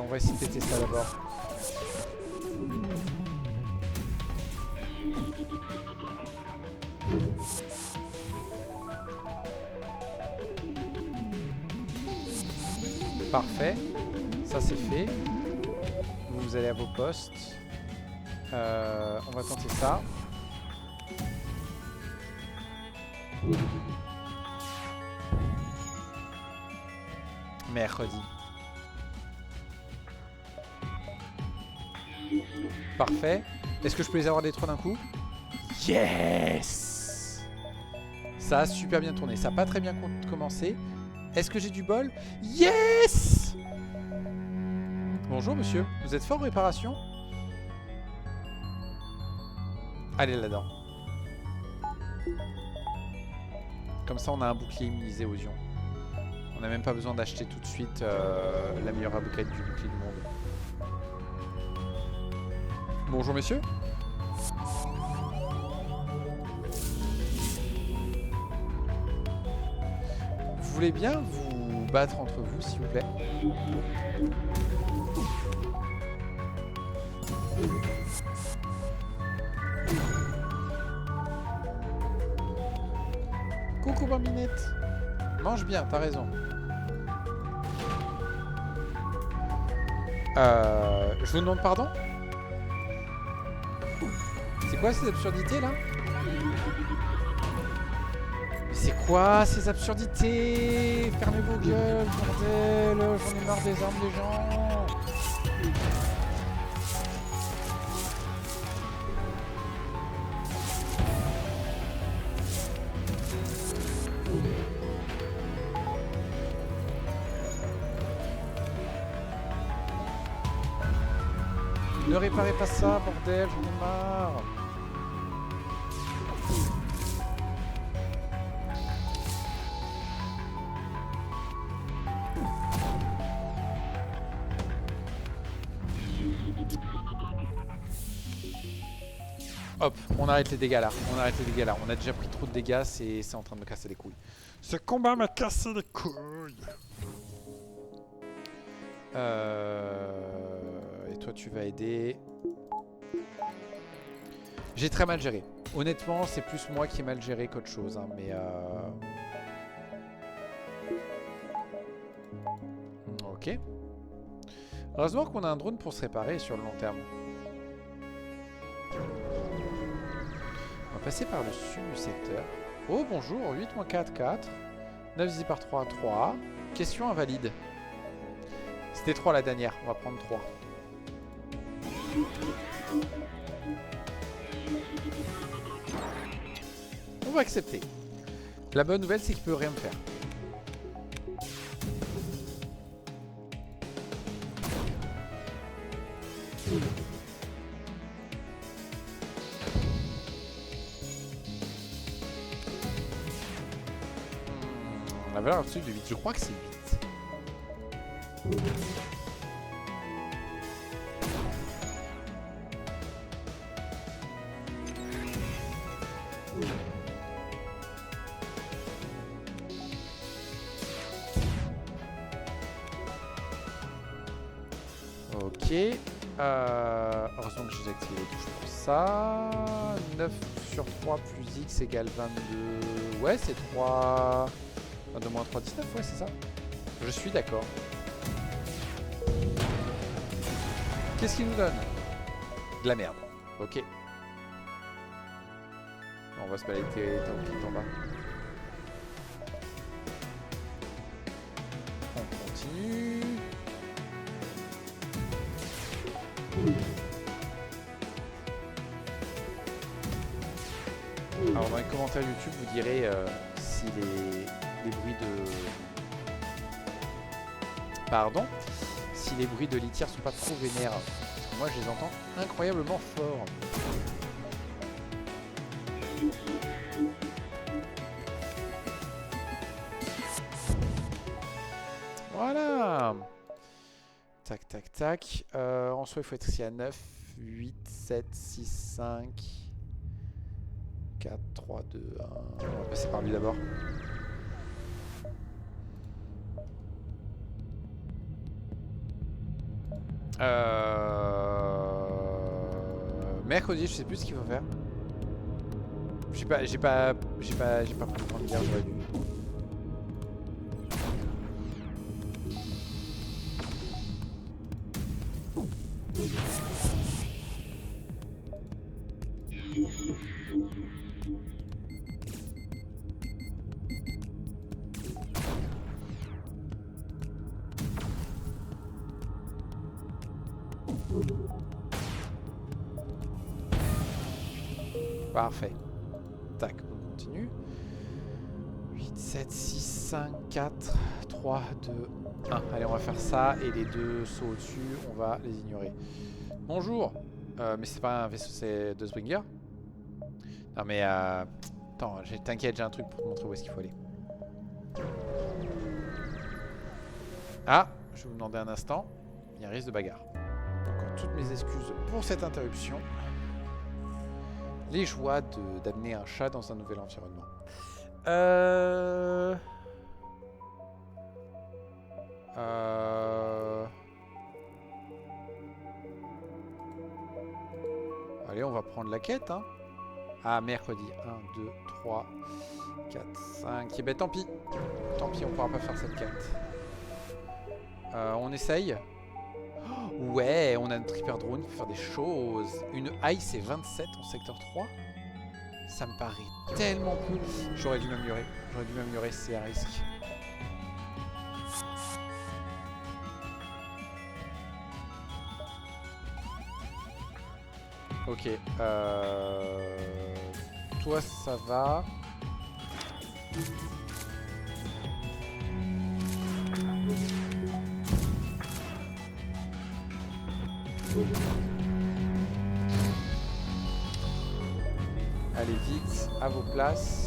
On va essayer de péter ça d'abord. Parfait. Ça c'est fait. Vous allez à vos postes. On va tenter ça. Mercredi. Parfait. Est-ce que je peux les avoir des 3 d'un coup? Yes! Ça a super bien tourné. Ça n'a pas très bien commencé. Est-ce que j'ai du bol? Yes! Bonjour monsieur. Vous êtes fort en réparation? Allez là-dedans. Comme ça on a un bouclier immunisé aux ions. On n'a même pas besoin d'acheter tout de suite la meilleure bouclier du monde. Bonjour messieurs. Vous voulez bien vous battre entre vous s'il vous plaît? Coucou Bambinette. Mange bien, t'as raison. Je vous demande pardon? C'est quoi ces absurdités là? Mais c'est quoi ces absurdités? Fermez vos gueules, bordel. J'en ai marre des armes des gens. Ne réparez pas ça, bordel, j'en ai marre. Hop, on arrête les dégâts là. On arrête les dégâts là. On a déjà pris trop de dégâts, c'est en train de me casser les couilles. Ce combat m'a cassé les couilles. Et toi tu vas aider. J'ai très mal géré. Honnêtement, c'est plus moi qui ai mal géré qu'autre chose. Hein, mais ok. Heureusement qu'on a un drone pour se réparer sur le long terme. On va passer par le sud du secteur. Oh bonjour, 8 - 4, 4. 9 divisé par 3, 3. Question invalide. C'était 3 la dernière, on va prendre 3. On va accepter. La bonne nouvelle c'est qu'il peut rien me faire. La valeur absolue de 8, je crois que c'est 8. Ok. Heureusement que j'ai activé les touches pour ça. 9 sur 3 plus X égale 22. Ouais, c'est 3. 22 - 3, 19, ouais, c'est ça. Je suis d'accord. Qu'est-ce qu'il nous donne? De la merde. Ok. On va se balader tranquille en bas. On continue. Alors dans les commentaires YouTube, vous direz si les bruits de... Pardon? Si les bruits de litière sont pas trop vénères. Parce que moi je les entends incroyablement fort. Voilà. Tac, tac, tac. En soi, il faut être ici à 9, 8, 7, 6, 5, 4, 3, 2, 1. On va passer par lui d'abord. Mercredi, je sais plus ce qu'il faut faire. J'ai pas pris le temps de lire, j'aurais dû. Parfait. Tac, on continue. 8, 7, 6, 5, 4, 3, 2, 1. Allez, on va faire ça. Et les deux sauts au-dessus, on va les ignorer. Bonjour. Mais c'est pas un vaisseau, c'est de Springer. Non mais attends, t'inquiète, j'ai un truc pour te montrer où est-ce qu'il faut aller. Ah, je vais vous demander un instant. Il y a un risque de bagarre. Encore toutes mes excuses pour cette interruption. Les joies d'amener un chat dans un nouvel environnement. Allez, on va prendre la quête, hein. Ah, mercredi. 1, 2, 3, 4, 5. Et ben tant pis. Tant pis, on pourra pas faire cette quête. On essaye. Oh, ouais, on a notre hyper drone qui peut faire des choses. Une high, c'est 27 en secteur 3. Ça me paraît tellement cool. J'aurais dû m'améliorer. J'aurais dû m'améliorer, c'est un risque. Ok. Toi, ça va. Allez vite, à vos places.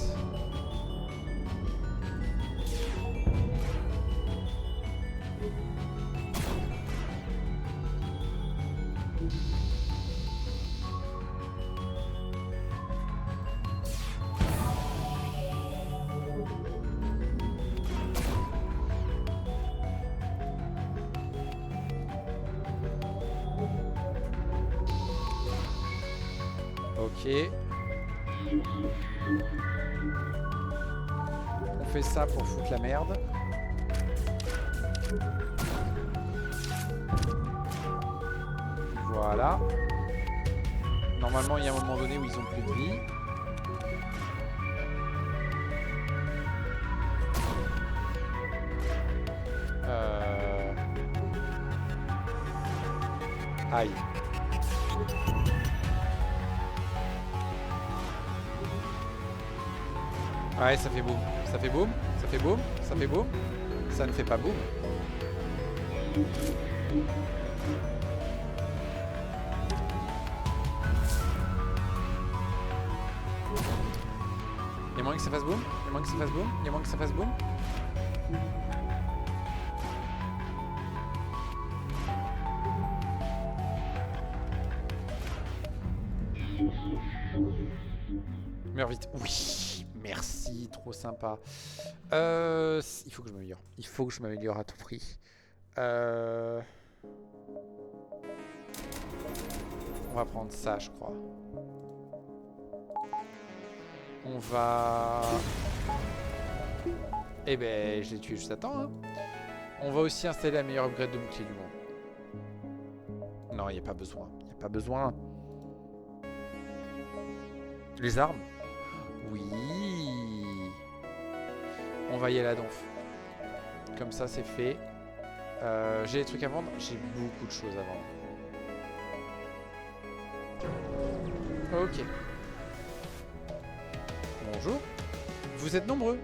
Ok. On fait ça pour foutre la merde. Voilà. Normalement, il y a un moment donné où ils ont plus de vie. Aïe. Ouais, ça fait boum. Ça fait boum. Ça fait boum. Ça fait boum. Ça ne fait pas boum. Il y a moyen que ça fasse boum. Il y a moyen que ça fasse boum. Il y a moyen que ça fasse boum. Meurs vite. Oui, merci, trop sympa. Il faut que je m'améliore. Il faut que je m'améliore à tout prix. On va prendre ça, je crois. On va... Eh ben, je l'ai tué juste à temps. Hein. On va aussi installer la meilleure upgrade de bouclier du monde. Non, il n'y a pas besoin. Il n'y a pas besoin. Les armes. Oui. On va y aller à donf. Comme ça, c'est fait. J'ai des trucs à vendre. J'ai beaucoup de choses à vendre. Ok. Bonjour. Vous êtes nombreux.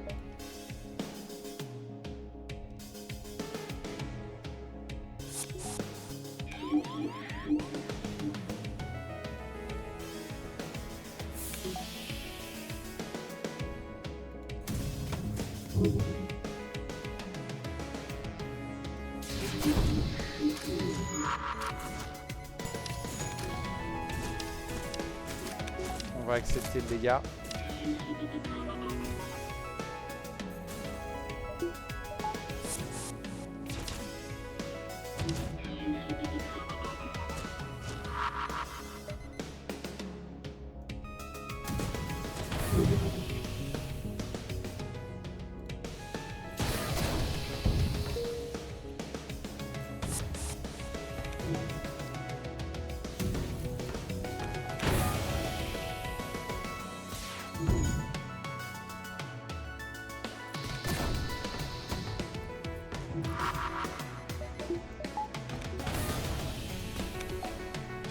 On va accepter le dégât.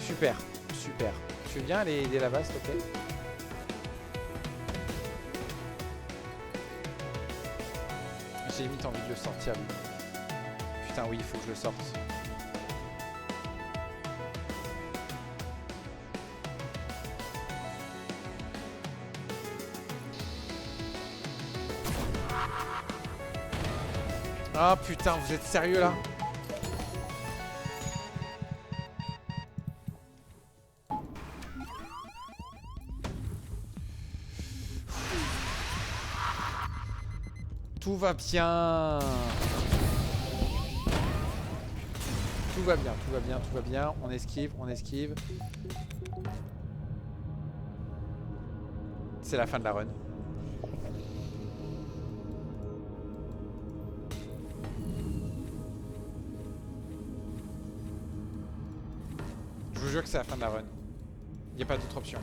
Super, super. Tu veux bien aller aider là-bas, s'il te plaît? J'ai limite envie de le sortir, lui. Putain, oui, il faut que je le sorte. Ah putain, vous êtes sérieux là? Tout va bien. Tout va bien, tout va bien, tout va bien. On esquive, on esquive. C'est la fin de la run. Je vous jure que c'est la fin de la run. Il n'y a pas d'autre option.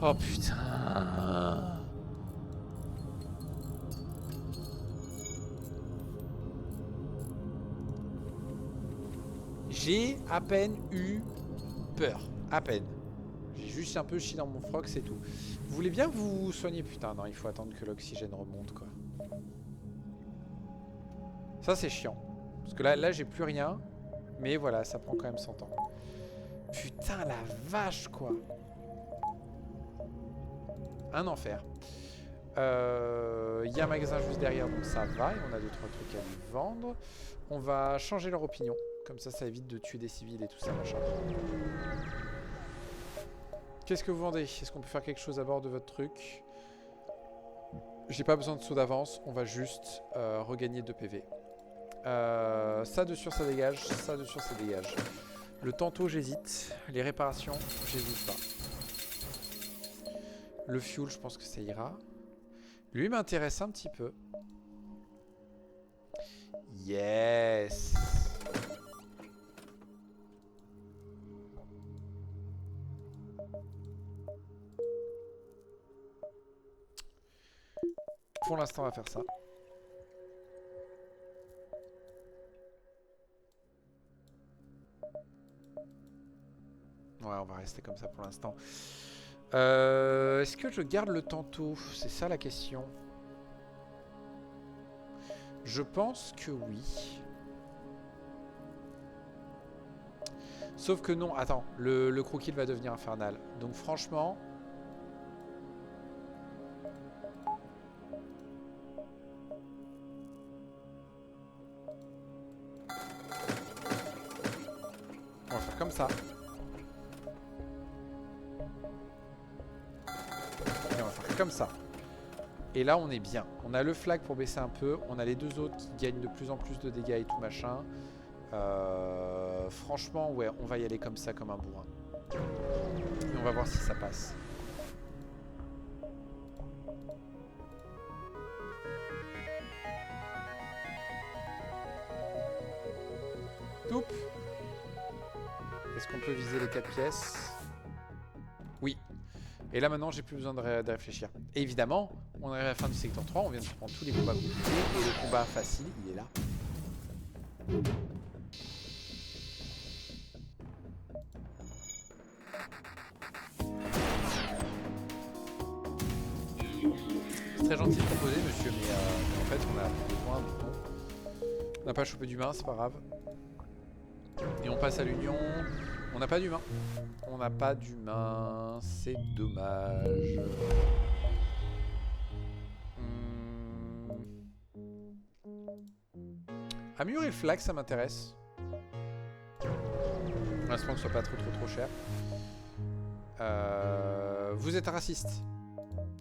Oh putain. J'ai à peine eu peur. À peine. J'ai juste un peu chié dans mon froc, c'est tout. Vous voulez bien vous soigner? Putain, non, il faut attendre que l'oxygène remonte, quoi. Ça, c'est chiant. Parce que là j'ai plus rien. Mais voilà, ça prend quand même 100 ans. Putain, la vache, quoi. Un enfer. Il y a un magasin juste derrière, donc ça va. Et on a 2-3 trucs à lui vendre. On va changer leur opinion. Comme ça évite de tuer des civils et tout ça, machin. Qu'est-ce que vous vendez? Est-ce qu'on peut faire quelque chose à bord de votre truc? J'ai pas besoin de saut d'avance. On va juste regagner 2 PV. Ça de sûr, ça dégage. Ça de sûr, ça dégage. Le tantôt, j'hésite. Les réparations, j'hésite pas. Le fuel, je pense que ça ira. Lui m'intéresse un petit peu. Yes. Pour l'instant, on va faire ça. Ouais, on va rester comme ça pour l'instant. Est-ce que je garde le tantôt? C'est ça la question. Je pense que oui. Sauf que non, attends, le crookill va devenir infernal. Donc franchement... on va faire comme ça. Et on va faire comme ça. Et là on est bien. On a le flag pour baisser un peu. On a les deux autres qui gagnent de plus en plus de dégâts et tout machin. Franchement ouais, on va y aller comme ça, comme un bourrin. Et on va voir si ça passe. Toup. Est-ce qu'on peut viser les 4 pièces? Oui. Et là maintenant j'ai plus besoin de réfléchir. Et évidemment, on arrive à la fin du secteur 3, on vient de prendre tous les combats compliqués et le combat facile, il est là. C'est très gentil de proposer monsieur, mais en fait on a besoin de temps. On n'a pas chopé d'humain, c'est pas grave. Et on passe à l'union. On n'a pas d'humain. On n'a pas d'humain. C'est dommage. Amur et le flag, ça m'intéresse. En espérant que ce soit pas trop cher. Vous êtes raciste.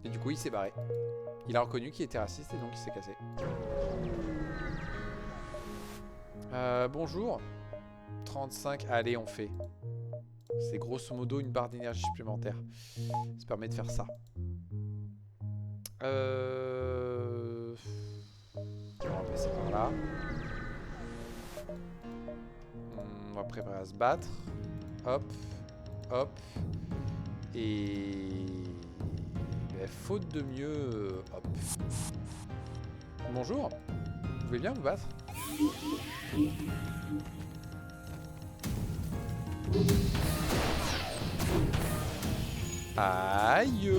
Et du coup, il s'est barré. Il a reconnu qu'il était raciste et donc il s'est cassé. Bonjour. 35, allez on fait. C'est grosso modo une barre d'énergie supplémentaire. Ça permet de faire ça. On va passer par là. On va préparer à se battre. Hop, hop. Et... ben, faute de mieux... hop. Bonjour. pouvez bien vous battre? Aïe.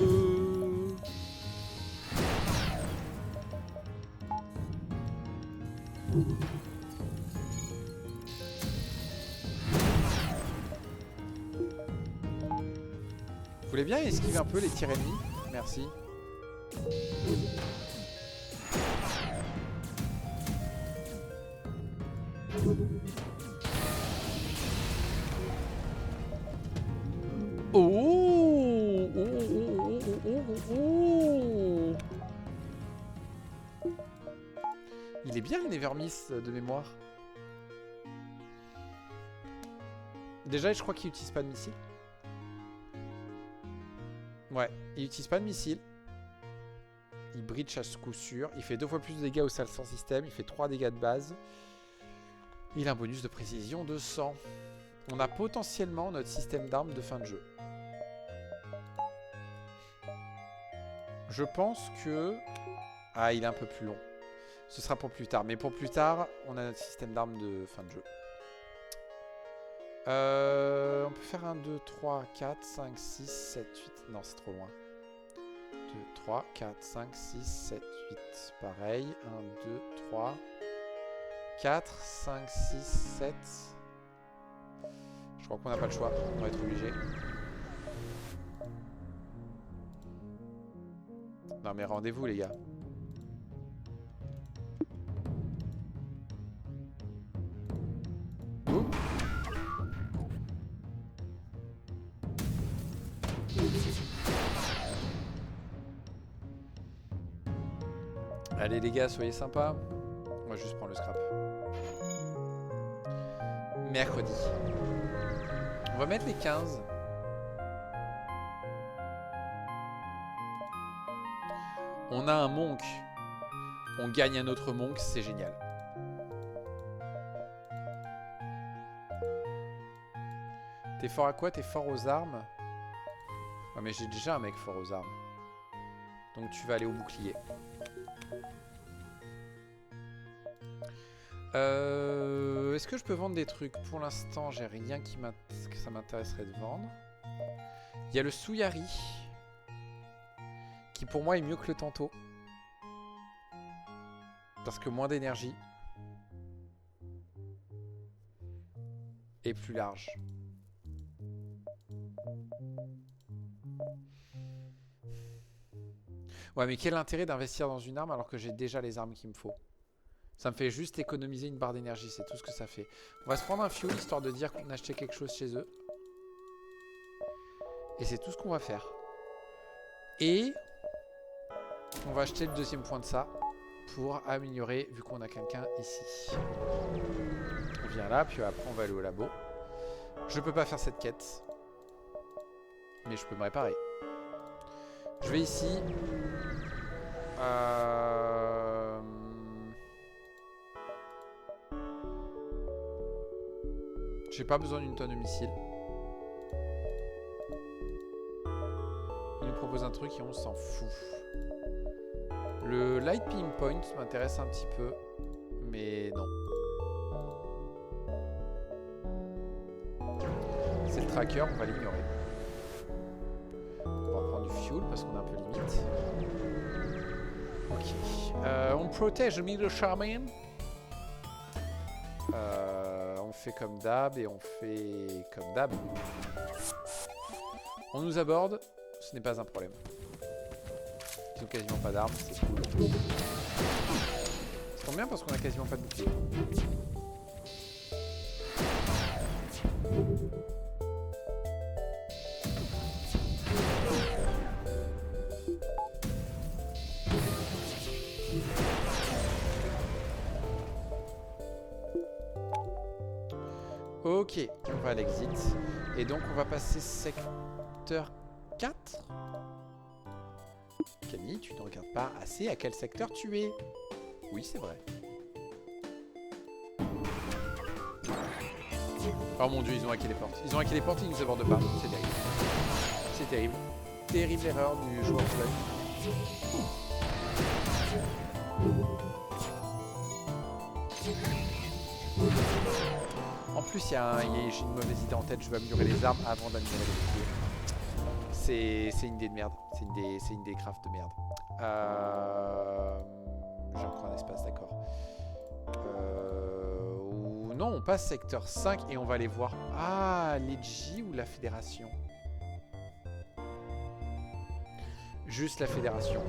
Vous voulez bien esquiver un peu les tirs ennemis? Merci. Oh, oh, oh, oh, oh, oh. Il est bien le Nevermiss de mémoire. Déjà, je crois qu'il n'utilise pas de missile. Ouais, il n'utilise pas de missile. Il breach à ce coup sûr. Il fait 2 fois plus de dégâts au sol sans système. Il fait 3 dégâts de base. Il a un bonus de précision de 100. On a potentiellement notre système d'armes de fin de jeu. Je pense que... Ah, il est un peu plus long. Ce sera pour plus tard. Mais pour plus tard, on a notre système d'armes de fin de jeu. On peut faire 1, 2, 3, 4, 5, 6, 7, 8. Non, c'est trop loin. 2, 3, 4, 5, 6, 7, 8. Pareil. 1, 2, 3, 4, 5, 6, 7. Je crois qu'on n'a pas le choix. On va être obligé. Non mais rendez-vous les gars. Ouh. Allez les gars, soyez sympas. On va juste prendre le scrap. Mercredi. On va mettre les 15. On a un monk. On gagne un autre monk, c'est génial. T'es fort à quoi? T'es fort aux armes? Ouais, mais j'ai déjà un mec fort aux armes. Donc tu vas aller au bouclier. Est-ce que je peux vendre des trucs? Pour l'instant, j'ai rien que ça m'intéresserait de vendre. Il y a le Souyari, qui pour moi est mieux que le Tanto. Parce que moins d'énergie. Et plus large. Ouais, mais quel intérêt d'investir dans une arme alors que j'ai déjà les armes qu'il me faut? Ça me fait juste économiser une barre d'énergie, c'est tout ce que ça fait. On va se prendre un fuel histoire de dire qu'on a acheté quelque chose chez eux. Et c'est tout ce qu'on va faire. Et on va acheter le deuxième point de ça pour améliorer, vu qu'on a quelqu'un ici. On vient là, puis après on va aller au labo. Je peux pas faire cette quête. Mais je peux me réparer. Je vais ici. J'ai pas besoin d'une tonne de missiles. Il nous propose un truc et on s'en fout. Le light ping point m'intéresse un petit peu. Mais non. C'est le tracker, on va l'ignorer. On va prendre du fuel parce qu'on est un peu limite. Ok. On protège le milieu shaman. On fait comme d'hab et on fait comme d'hab. On nous aborde, ce n'est pas un problème. Ils ont quasiment pas d'armes, c'est cool. Ça tombe bien parce qu'on a quasiment pas de bouclier. Ok, on va à l'exit. Et donc on va passer secteur 4. Camille, tu ne regardes pas assez à quel secteur tu es. Oui, c'est vrai. Oh mon dieu, ils ont hacké les portes. Ils ont hacké les portes et ils nous abordent pas. C'est terrible. C'est terrible. Terrible erreur du joueur slug. plus, j'ai une mauvaise idée en tête. Je veux améliorer les armes avant d'améliorer les boucliers. C'est une idée de merde. C'est une idée craft de merde. J'ai encore un espace, d'accord. Ou non, on passe secteur 5 et on va aller voir. Ah, les G ou la fédération? Juste la fédération.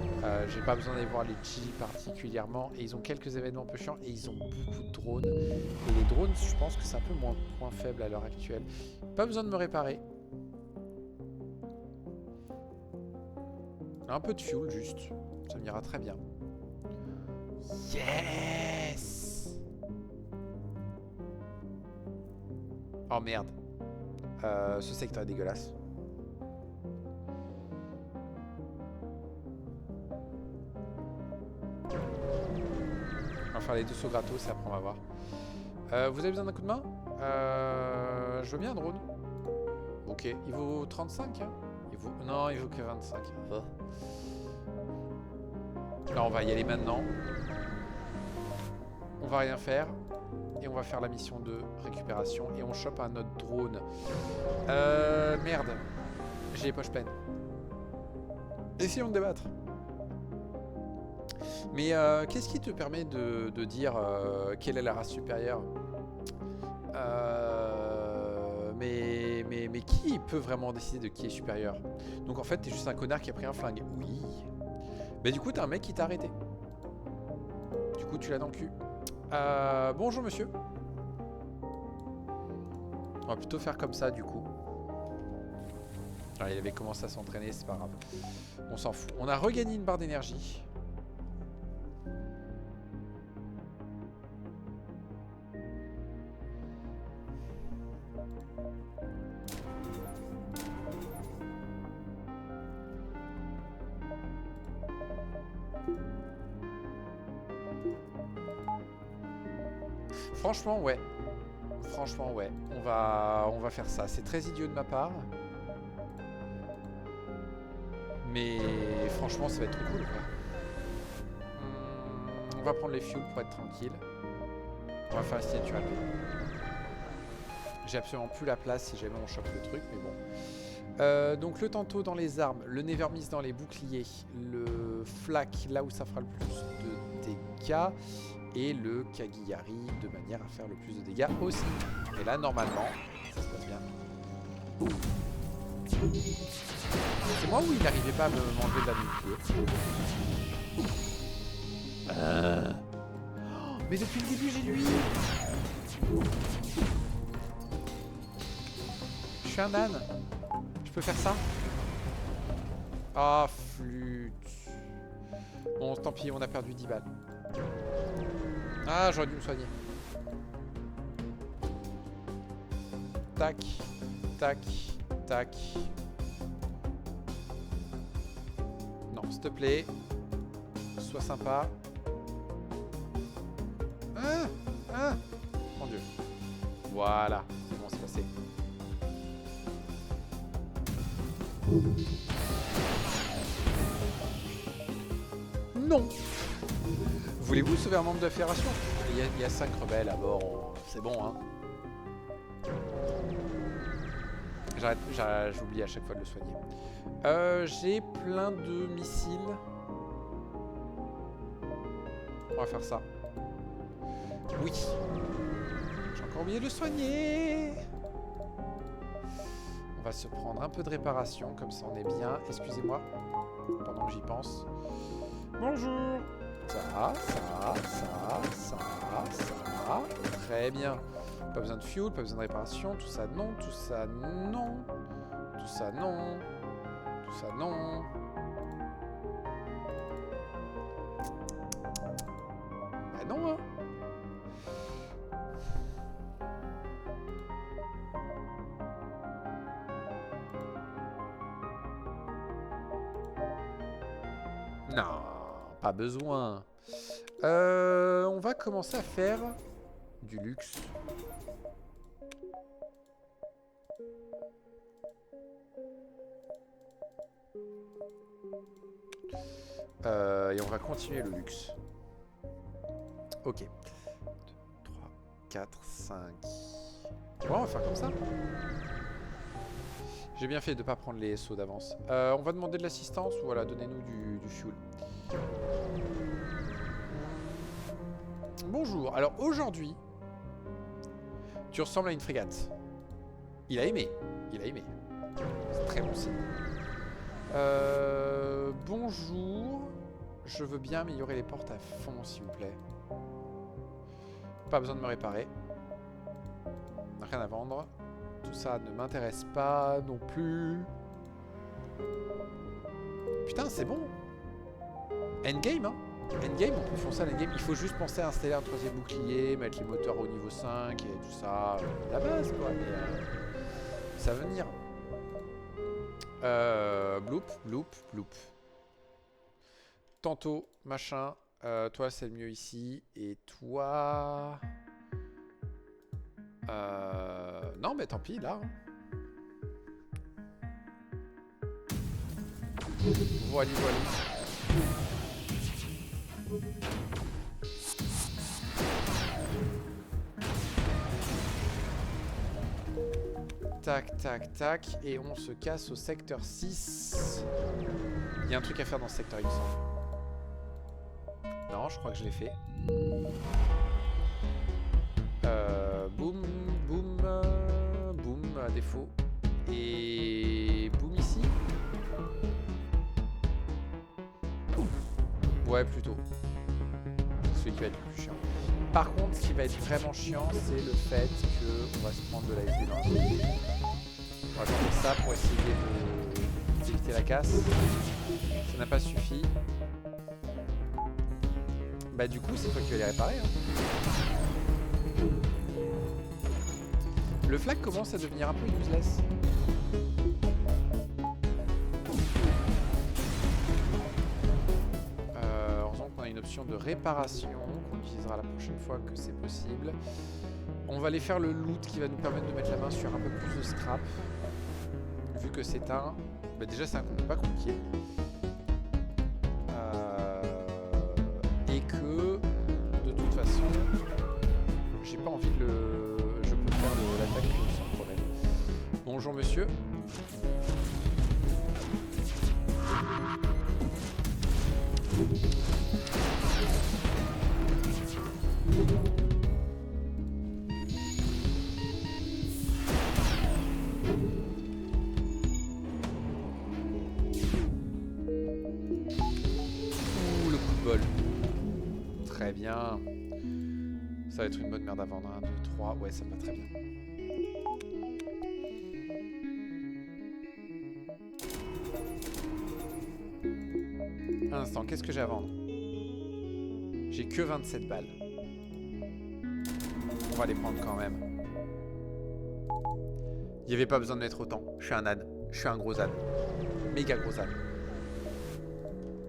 J'ai pas besoin d'aller voir les G particulièrement. Et ils ont quelques événements un peu chiants. Et ils ont beaucoup de drones. Et les drones, je pense que c'est un peu moins point faible à l'heure actuelle. Pas besoin de me réparer. Un peu de fuel juste. Ça m'ira très bien. Yes! Oh merde. Ce secteur est dégueulasse. On va faire les deux sauts gratos et après on va voir. Vous avez besoin d'un coup de main? Je veux bien un drone. Ok, il vaut 35 hein. Non, il vaut que 25. Oh. Là on va y aller maintenant. On va rien faire. Et on va faire la mission de récupération. Et on chope un autre drone. Merde. J'ai les poches pleines. Essayons de débattre. Mais qu'est-ce qui te permet de dire quelle est la race supérieure? Mais qui peut vraiment décider de qui est supérieur? Donc en fait, t'es juste un connard qui a pris un flingue. Oui. Mais du coup, t'as un mec qui t'a arrêté. Du coup, tu l'as dans le cul. Bonjour monsieur. On va plutôt faire comme ça du coup. Alors, il avait commencé à s'entraîner, c'est pas grave. On s'en fout. On a regagné une barre d'énergie. Franchement, ouais. Franchement, ouais. On va faire ça. C'est très idiot de ma part. Mais franchement, ça va être trop cool, quoi. On va prendre les fuels pour être tranquille. On va faire la signature à paix. J'ai absolument plus la place si jamais on chope le truc, mais bon. Donc le tantôt dans les armes, le Nevermiss dans les boucliers, le flak là où ça fera le plus de dégâts, et le Kagiyari de manière à faire le plus de dégâts aussi. Et là, normalement, ça se passe bien. C'est moi ou il n'arrivait pas à m'enlever de la nuque? Oh, mais depuis le début, j'ai lui. Je suis un âne. Je peux faire ça? Ah, flûte. Bon, tant pis, on a perdu 10 balles. Ah, j'aurais dû me soigner. Tac, tac, tac. Non, s'il te plaît. Sois sympa. Ah, ah. Mon Dieu. Voilà, c'est bon, c'est passé. Non. Voulez-vous sauver un membre de la fédération? Il y a 5 rebelles à bord, c'est bon hein. J'oublie à chaque fois de le soigner. J'ai plein de missiles. On va faire ça. Oui. J'ai encore oublié de le soigner. On va se prendre un peu de réparation, comme ça on est bien. Excusez-moi, pendant que j'y pense. Bonjour. Ça. Très bien. Pas besoin de fuel, pas besoin de réparation. Tout ça, non. Tout ça, non. Tout ça, non. Tout ça, non. Bah non, hein. Non, pas besoin. On va commencer à faire du luxe. Et on va continuer le luxe. Ok. 2, 3, 4, 5. Ouais, on va faire comme ça. J'ai bien fait de ne pas prendre les sauts d'avance. On va demander de l'assistance ou voilà, donnez-nous du fuel. Bonjour. Alors aujourd'hui, tu ressembles à une frégate. Il a aimé. Il a aimé. C'est très bon signe. Bonjour. Je veux bien améliorer les portes à fond, s'il vous plaît. Pas besoin de me réparer. Rien à vendre. Tout ça ne m'intéresse pas non plus. Putain, c'est bon. Endgame, hein. Endgame, on peut foncer à l'endgame. Il faut juste penser à installer un troisième bouclier, mettre les moteurs au niveau 5 et tout ça. La base, quoi. Mais ça va venir. Bloop, bloop, bloop. Tantôt, machin. Toi, c'est le mieux ici. Et toi... non, mais tant pis, là. Voilà, voilà. Tac, tac, tac. Et on se casse au secteur 6. Il y a un truc à faire dans ce secteur, il me semble. Non, je crois que je l'ai fait. Boum, boum, boum, à défaut. Et boum ici. Ouais, plutôt. C'est celui qui va être le plus chiant. Par contre, ce qui va être vraiment chiant, c'est le fait qu'on va se prendre de l'ASB dans la zone. On va tenter ça pour essayer d'éviter la casse. Ça n'a pas suffi. Bah du coup, c'est toi qui vas les réparer. Hein. Le flag commence à devenir un peu useless. Heureusement qu'on a une option de réparation qu'on utilisera la prochaine fois que c'est possible. On va aller faire le loot qui va nous permettre de mettre la main sur un peu plus de scrap. Vu que c'est un... Bah déjà c'est un combat pas compliqué. Et que de toute façon j'ai pas envie de le... Je peux faire l'attaque sans problème. Bonjour monsieur. Le coup de bol. Très bien. Ça va être une bonne merde à vendre. 1, 2, 3. Ouais, ça me va très bien. Un instant, qu'est-ce que j'ai à vendre? J'ai que 27 balles. On va les prendre quand même. Il n'y avait pas besoin de mettre autant. Je suis un âne. Je suis un gros âne. Méga gros âne.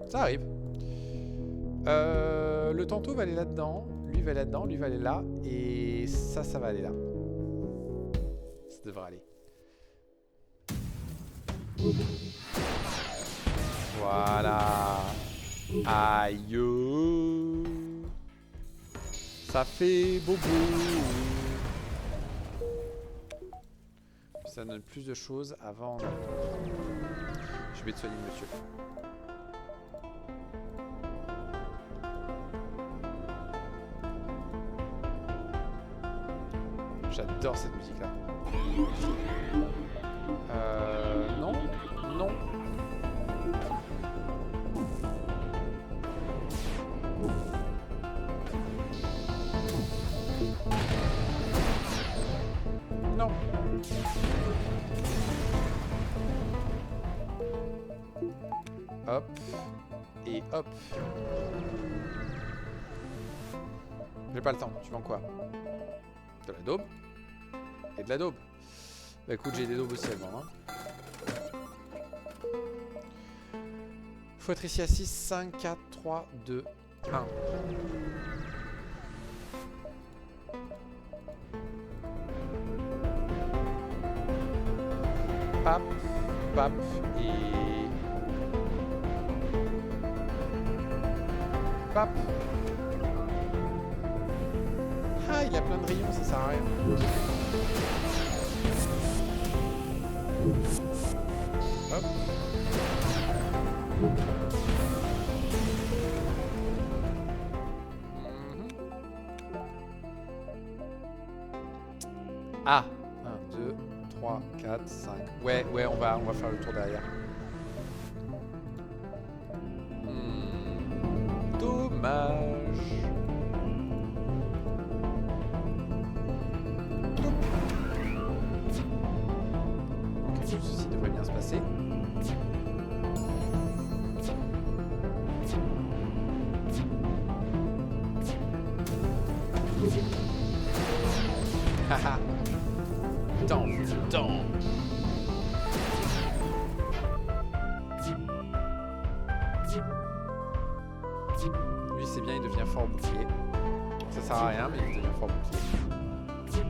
Ça arrive. Le tantôt va aller là-dedans. Lui va aller là-dedans. Lui va aller là. Et ça, ça va aller là. Ça devrait aller. Voilà. Aïe. Ça fait bobo. Ça donne plus de choses à vendre. Je vais te soigner, monsieur. J'adore cette musique-là. Non. Non. Non. Hop. Et hop. J'ai pas le temps. Tu vends quoi? De la daube. Et de la daube. Bah écoute, j'ai des daubes aussi à vendre. Hein. Faut être ici à 6, 5, 4, 3, 2, 1. Pap, pap et... Pap. Ah, il a plein de rayons, ça sert à rien. Hop. Ah, 1, 2, 3, 4, 5. Ouais, on va faire le tour derrière. Dommage. Ok, tout ceci devrait bien se passer. Haha. Dans le temps. Lui c'est bien, il devient fort bouclier. Ça sert à rien, mais il devient fort bouclier.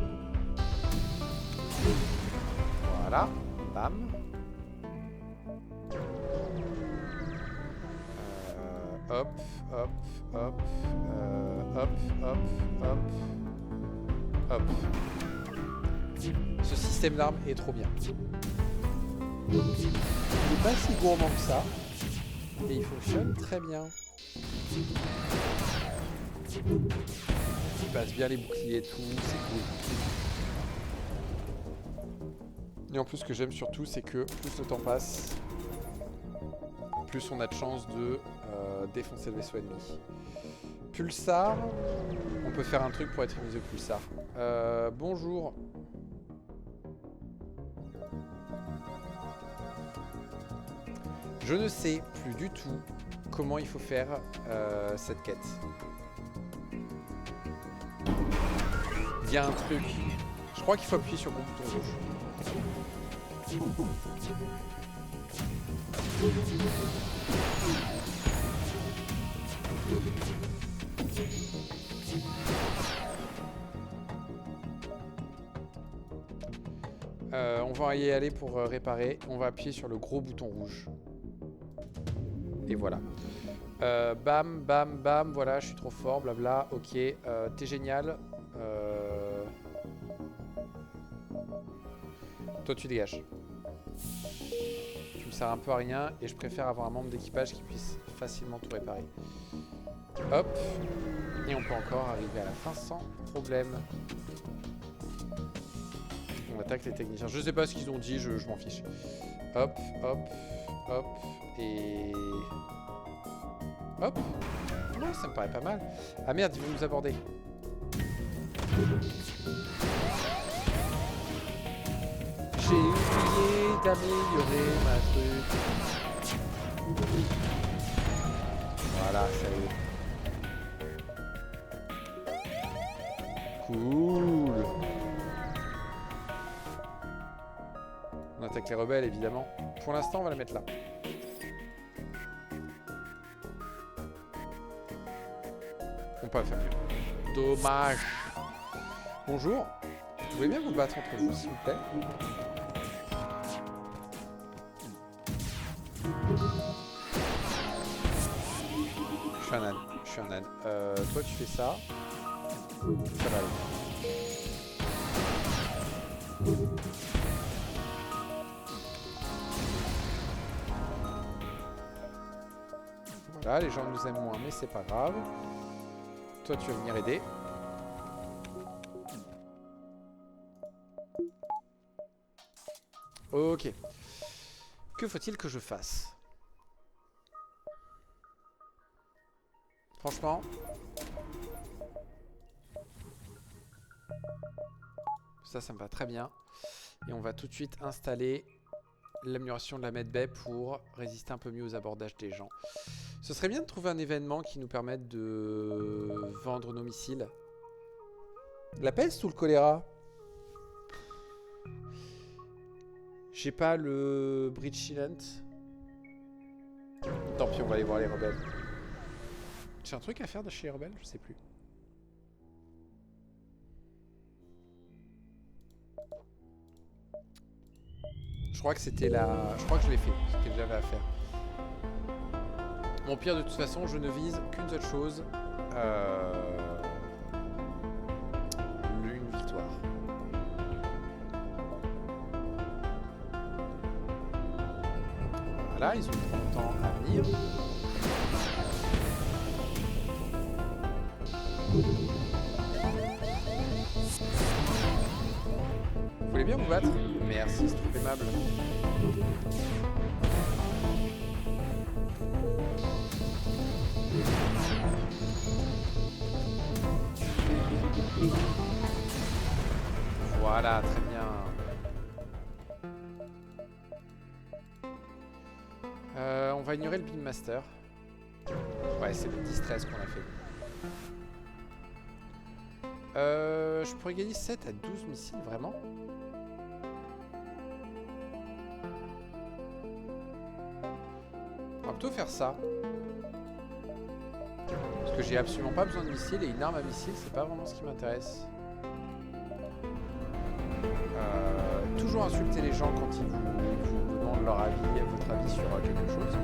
Voilà, bam. Hop, hop, hop, hop, hop, hop, hop. Ce système d'armes est trop bien. Il n'est pas si gourmand que ça. Et il fonctionne très bien. Il passe bien les boucliers et tout, c'est cool. Et en plus, ce que j'aime surtout, c'est que plus le temps passe, plus on a de chance de défoncer le vaisseau ennemi. Pulsar, on peut faire un truc pour être mis au pulsar. Bonjour. Je ne sais plus du tout comment il faut faire cette quête. Il y a un truc. Je crois qu'il faut appuyer sur le bouton rouge. On va y aller pour réparer. On va appuyer sur le gros bouton rouge. Et voilà. Bam, bam, bam. Voilà, je suis trop fort, blabla. Ok, t'es génial. Toi, tu dégages. Tu me sers un peu à rien et je préfère avoir un membre d'équipage qui puisse facilement tout réparer. Hop. Et on peut encore arriver à la fin sans problème. On attaque les techniciens. Je sais pas ce qu'ils ont dit, je m'en fiche. Hop, hop, hop. Et... hop. Non, ça me paraît pas mal. Ah merde, ils vont nous aborder. J'ai oublié d'améliorer ma truc. Voilà, ça y est. Cool. On attaque les rebelles, évidemment. Pour l'instant, on va la mettre là. On peut pas faire mieux. Dommage. Bonjour. Vous pouvez bien vous battre entre vous, s'il vous plaît? Je suis un âne. Je suis un âne. Toi, tu fais ça. Ça va aller. Voilà, les gens nous aiment moins, mais c'est pas grave. Toi, tu vas venir aider. Ok. Que faut-il que je fasse? Franchement. Ça me va très bien. Et on va tout de suite installer l'amélioration de la medbay pour résister un peu mieux aux abordages des gens. Ce serait bien de trouver un événement qui nous permette de vendre nos missiles. La peste ou le choléra? J'ai pas le Bridge Shillant. Tant pis, on va aller voir les rebelles. J'ai un truc à faire de chez les rebelles? Je sais plus. Je crois que c'était la... Je crois que je l'ai fait. C'était que j'avais à faire. Mon pire, de toute façon, je ne vise qu'une seule chose. Une victoire. Voilà, ils ont trop longtemps à venir. Vous voulez bien vous battre? Merci, c'est trop aimable. Voilà, très bien. On va ignorer le Beam Master. Ouais, c'est le distress qu'on a fait. Je pourrais gagner 7 à 12 missiles, vraiment? On va plutôt faire ça. Parce que j'ai absolument pas besoin de missiles et une arme à missiles, c'est pas vraiment ce qui m'intéresse. Toujours insulter les gens quand ils vous demandent leur avis, votre avis sur quelque chose.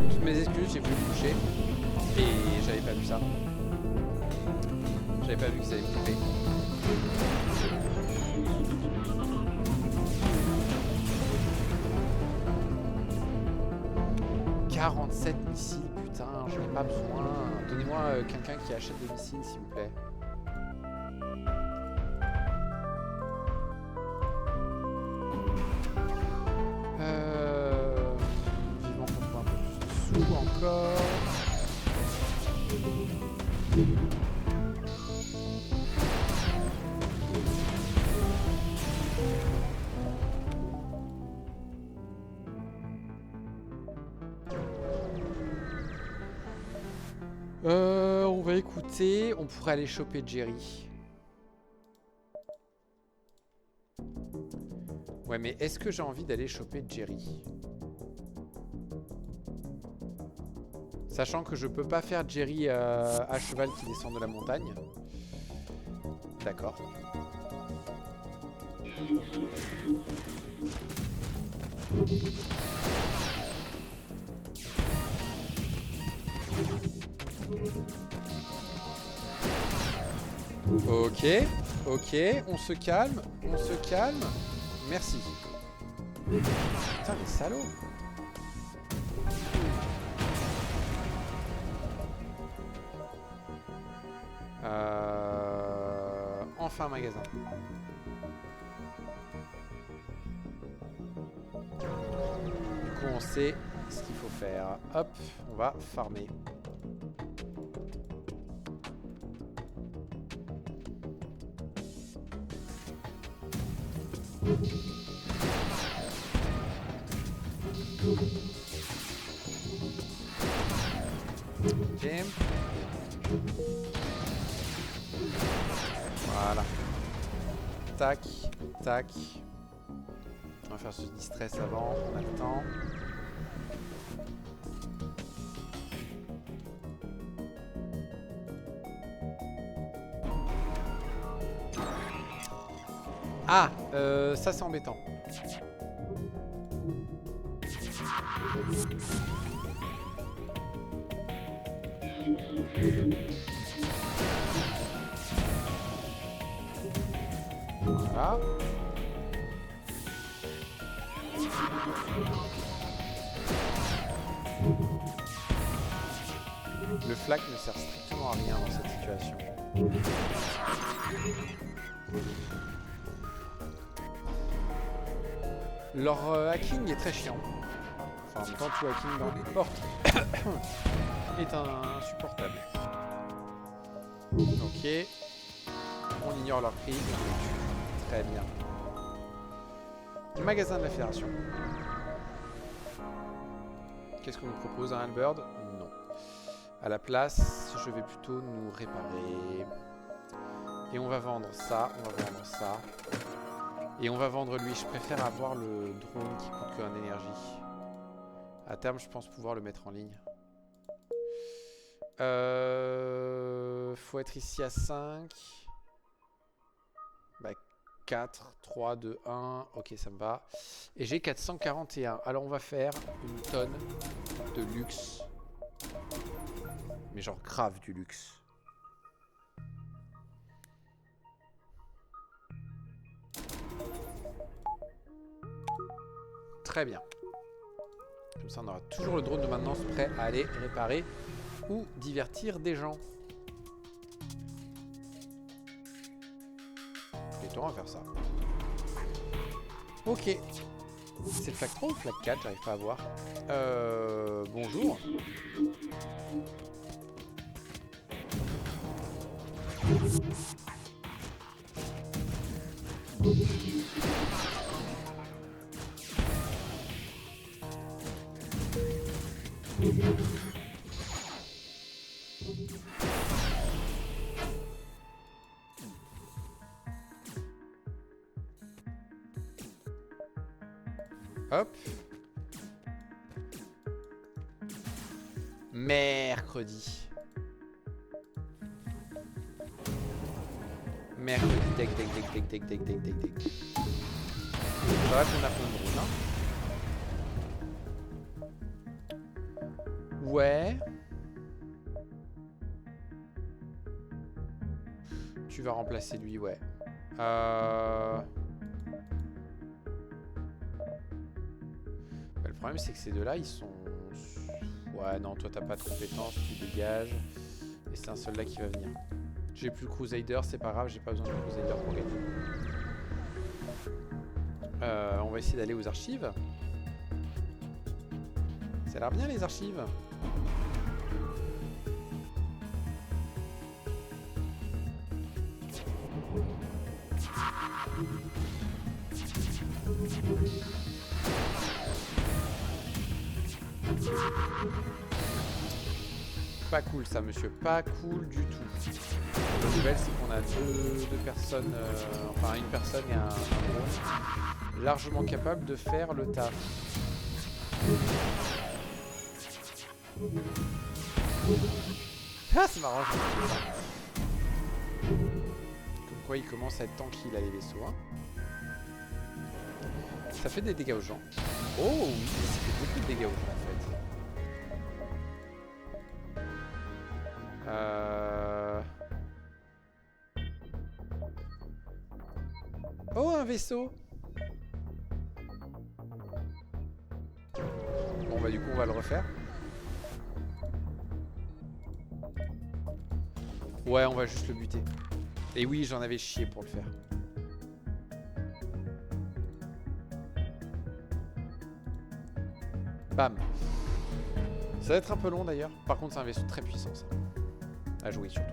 Toutes mes excuses, j'ai voulu coucher et j'avais pas vu ça. J'avais pas vu que ça allait me couper. « 47 missiles, putain, j'en ai pas besoin. Donnez-moi quelqu'un qui achète des missiles, s'il vous plaît. » Vivement qu'on trouve un peu plus de sous encore. On va écouter. On pourrait aller choper Jerry. Ouais, mais est-ce que j'ai envie d'aller choper Jerry? Sachant que je peux pas faire Jerry à cheval qui descend de la montagne. D'accord. Ok, ok, on se calme, merci. Putain, les salauds. Enfin un magasin. Du coup, on sait ce qu'il faut faire. Hop, on va farmer. Jim. Voilà. Tac, tac. On va faire ce distress avant, on a le temps. Ah, ça c'est embêtant. Voilà. Le flag ne sert strictement à rien dans cette situation. Leur hacking est très chiant. Enfin, en même temps, tout hacking dans les portes est insupportable. Ok. On ignore leur cri. Très bien. Magasin de la Fédération. Qu'est-ce qu'on nous propose, un halberd? Non. À la place, je vais plutôt nous réparer. Et on va vendre ça, on va vendre ça. Et on va vendre lui. Je préfère avoir le drone qui coûte qu'un énergie. À terme, je pense pouvoir le mettre en ligne. Faut être ici à 5. Bah, 4, 3, 2, 1. Ok, ça me va. Et j'ai 441. Alors, on va faire une tonne de luxe. Mais genre grave du luxe. Très bien. Comme ça, on aura toujours le drone de maintenance prêt à aller réparer ou divertir des gens. Et toi, on va faire ça. Ok. C'est flag 3 ou flag 4? J'arrive pas à voir. Bonjour. Hop. Mercredi. Mercredi, deck. C'est vrai qu'on a plein de drones, hein. Ouais. Tu vas remplacer lui, ouais. Bah, le problème, c'est que ces deux-là, ils sont... Ouais, non, toi, t'as pas de compétences, tu dégages. Et c'est un soldat qui va venir. J'ai plus le Crusader, c'est pas grave, j'ai pas besoin de Crusader pour gagner. On va essayer d'aller aux archives. Ça a l'air bien, les archives. Pas cool ça, monsieur, pas cool du tout. La nouvelle, c'est qu'on a deux personnes, enfin une personne et un drone largement capable de faire le taf. Ah, c'est marrant, je me ça. Comme quoi, il commence à être tranquille à les vaisseaux. Hein. Ça fait des dégâts aux gens. Oh oui, ça fait beaucoup de dégâts aux gens en fait. Oh, un vaisseau. Bon bah du coup on va le refaire. Ouais, on va juste le buter. Et oui, j'en avais chié pour le faire. Bam. Ça va être un peu long d'ailleurs. Par contre c'est un vaisseau très puissant ça. À jouer surtout.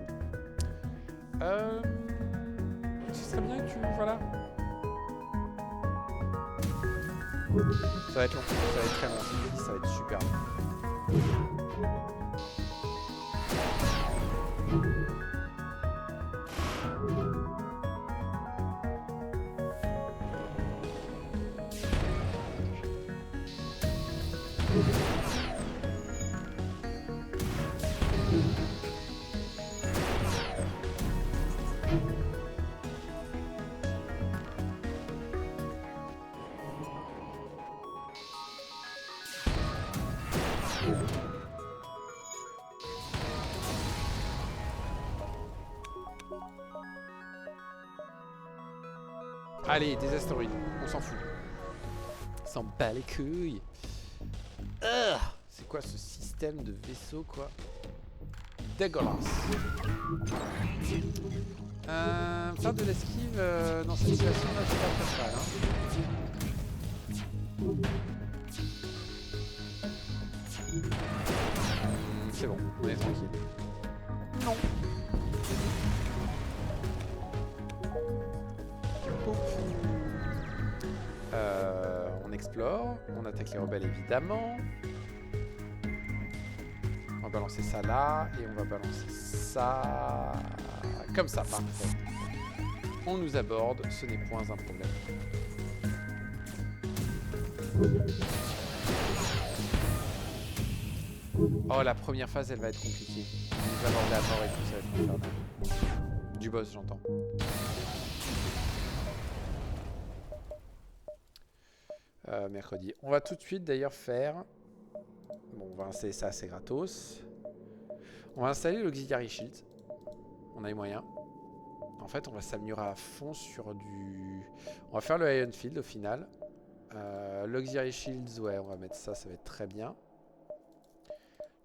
Ce serait bien que tu... Voilà. Ça va être long. Ça va être très long. Ça va être super long. Allez, des astéroïdes, on s'en fout. S'en bat les couilles. C'est quoi ce système de vaisseau, quoi? Dégueulasse. Faire de l'esquive dans cette situation-là, c'est pas très mal. Hein. C'est bon, on est tranquille. Non. On explore, on attaque les rebelles évidemment. On va balancer ça là et on va balancer ça comme ça, parfait. On nous aborde, ce n'est point un problème. Oh, la première phase, elle va être compliquée. Nous aborder à mort et tout, ça va être infernal. Du boss, j'entends. Mercredi. On va tout de suite d'ailleurs faire... Bon, on va installer ça, c'est gratos. On va installer l'Auxiliary Shield. On a les moyens. En fait, on va s'améliorer à fond sur du... On va faire le Iron Field au final. L'Auxiliary Shields, ouais, on va mettre ça, ça va être très bien.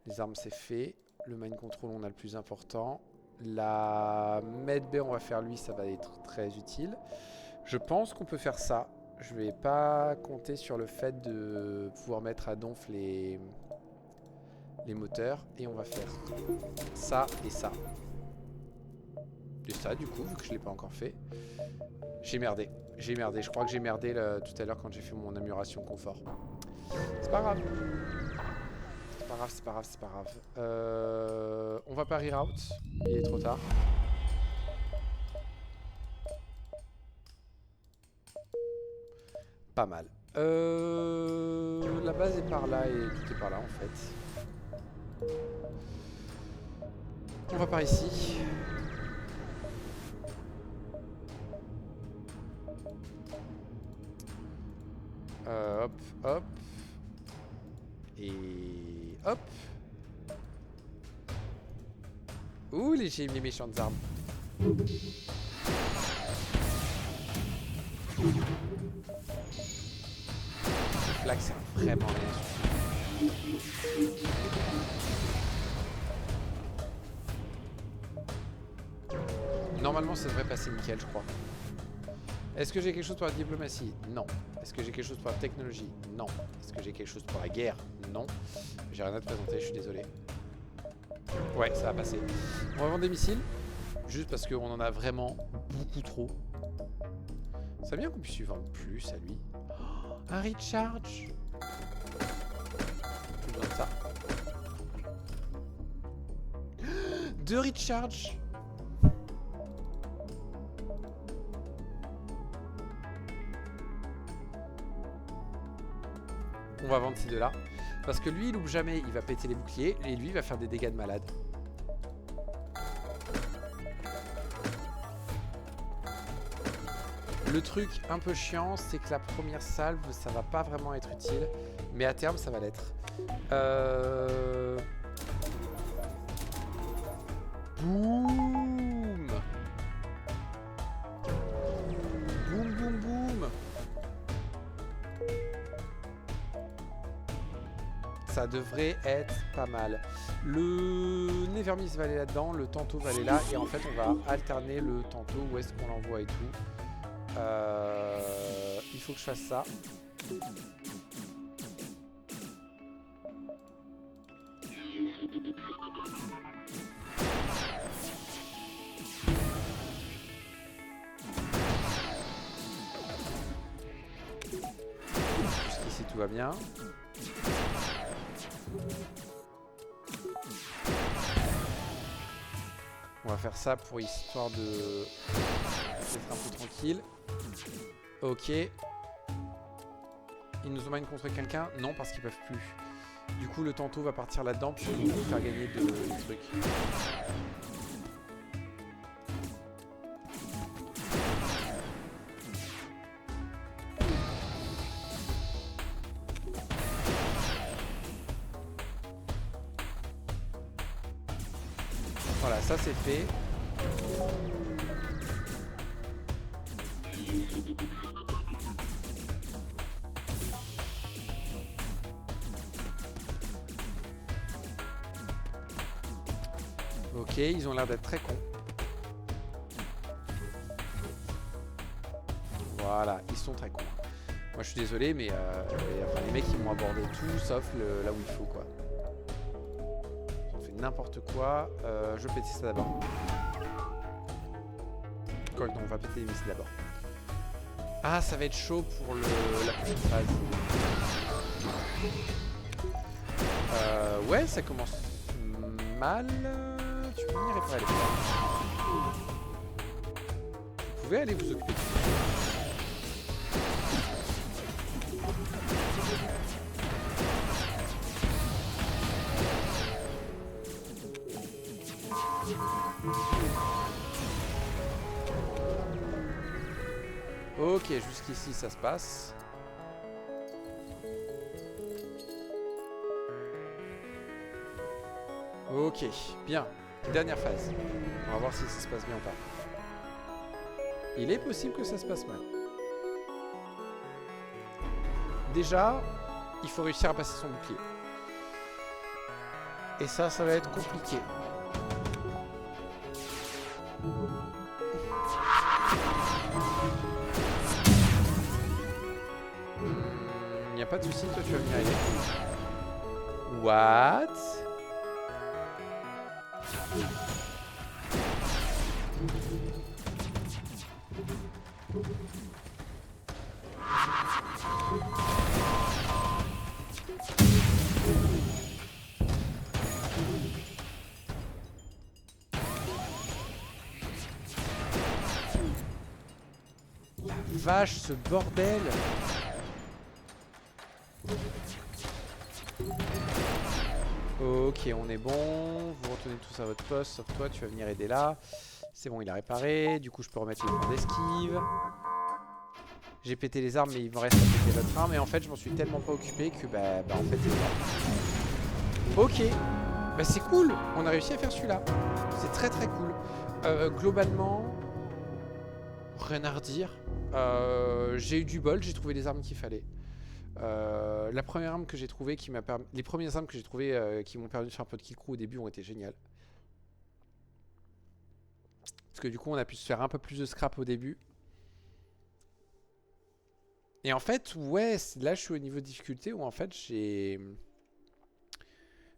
Les armes, c'est fait. Le Mind Control, on a le plus important. La Medbay, on va faire lui, ça va être très utile. Je pense qu'on peut faire ça. Je vais pas compter sur le fait de pouvoir mettre à donf les moteurs. Et on va faire ça et ça. Et ça, du coup, vu que je l'ai pas encore fait. J'ai merdé. J'ai merdé. Je crois que j'ai merdé là, tout à l'heure quand j'ai fait mon amélioration confort. C'est pas grave. C'est pas grave, c'est pas grave, c'est pas grave. On va pas reroute. Il est trop tard. Pas mal. La base est par là et tout est par là en fait. On va par ici. Hop, hop. Et hop. Ouh, j'ai les méchantes armes. Là, c'est vraiment rien. Normalement, ça devrait passer nickel, je crois. Est-ce que j'ai quelque chose pour la diplomatie? Non. Est-ce que j'ai quelque chose pour la technologie? Non. Est-ce que j'ai quelque chose pour la guerre? Non. J'ai rien à te présenter, je suis désolé. Ouais, ça va passer. On va vendre des missiles. Juste parce qu'on en a vraiment beaucoup trop. C'est bien qu'on puisse lui vendre plus à lui. Oh, un recharge. Plus besoin de ça. 2 recharge. On va vendre ces deux-là. Parce que lui, il loupe jamais. Il va péter les boucliers. Et lui, il va faire des dégâts de malade. Le truc un peu chiant, c'est que la première salve, ça va pas vraiment être utile. Mais à terme, ça va l'être. Boum. Boum, boum, boum. Ça devrait être pas mal. Le Nevermiss va aller là-dedans, le Tanto va aller là. Et en fait, on va alterner le Tanto, où est-ce qu'on l'envoie et tout. Il faut que je fasse ça. Jusqu'ici tout va bien. On va faire ça pour histoire de d'être un peu tranquille. Ok. Ils nous emmènent contre quelqu'un? Non, parce qu'ils peuvent plus. Du coup, le Tanto va partir là-dedans pour nous faire gagner des trucs. Voilà, ça c'est fait. Ok, ils ont l'air d'être très cons. Voilà, ils sont très cons. Moi je suis désolé, mais enfin, les mecs ils m'ont abordé tout sauf là où il faut quoi. Ils ont fait n'importe quoi. Je vais péter ça d'abord. Quoi, non, on va péter les missiles d'abord. Ah, ça va être chaud pour la prochaine phase. Ouais, ça commence mal. Tu peux venir réparer les plans. Vous pouvez aller vous occuper de ça. Ok, jusqu'ici ça se passe. Ok, bien. Dernière phase. On va voir si ça se passe bien ou pas. Il est possible que ça se passe mal. Déjà, il faut réussir à passer son bouclier. Et ça va être compliqué. Il n'y a pas de souci, toi tu vas venir aider. What? La vache, ce bordel! Ok, on est bon. Vous retournez tous à votre poste, sauf toi, tu vas venir aider là. C'est bon, il a réparé. Du coup, je peux remettre les points d'esquive. J'ai pété les armes, mais il me reste à péter l'autre arme. Et en fait, je m'en suis tellement pas occupé que bah en fait, c'est mort. Ok, bah c'est cool. On a réussi à faire celui-là. C'est très très cool. Globalement, rien à redire. J'ai eu du bol, j'ai trouvé les armes qu'il fallait. La première arme que j'ai trouvée qui m'a permis... Les premières armes que j'ai trouvées qui m'ont permis de faire un peu de kill crew au début ont été géniales. Parce que du coup on a pu se faire un peu plus de scrap au début. Et en fait, ouais, là je suis au niveau de difficulté où en fait j'ai...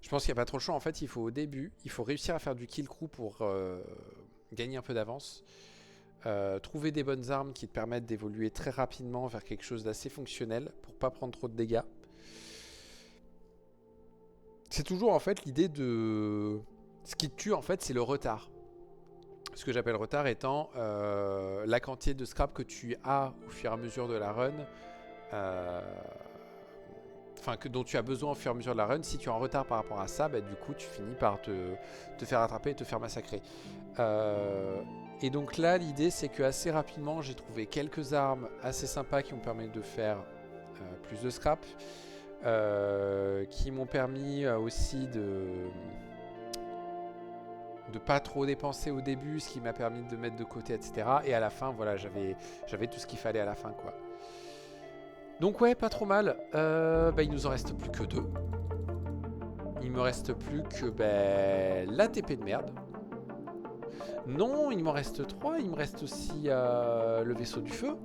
Je pense qu'il n'y a pas trop le choix. En fait, il faut au début, il faut réussir à faire du kill crew pour gagner un peu d'avance. Trouver des bonnes armes qui te permettent d'évoluer très rapidement vers quelque chose d'assez fonctionnel pour pas prendre trop de dégâts. C'est toujours en fait l'idée de... Ce qui te tue en fait c'est le retard. Ce que j'appelle retard étant la quantité de scrap que tu as au fur et à mesure de la run. Enfin, dont tu as besoin au fur et à mesure de la run. Si tu es en retard par rapport à ça, bah, du coup tu finis par te faire attraper et te faire massacrer. Et donc là l'idée c'est que assez rapidement j'ai trouvé quelques armes assez sympas qui m'ont permis de faire plus de scrap. Qui m'ont permis aussi de pas trop dépenser au début, ce qui m'a permis de mettre de côté, etc. Et à la fin, voilà, j'avais tout ce qu'il fallait à la fin, quoi. Donc ouais, pas trop mal. Bah, il nous en reste plus que 2. Il me reste plus que l'ATP de merde. Non, il m'en reste 3. Il me reste aussi le vaisseau du feu.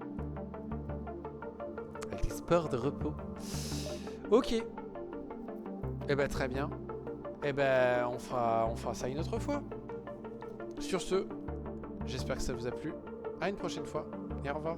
Avec les sports de repos. Ok. Eh ben très bien. Eh ben on fera ça une autre fois. Sur ce, j'espère que ça vous a plu. À une prochaine fois et au revoir.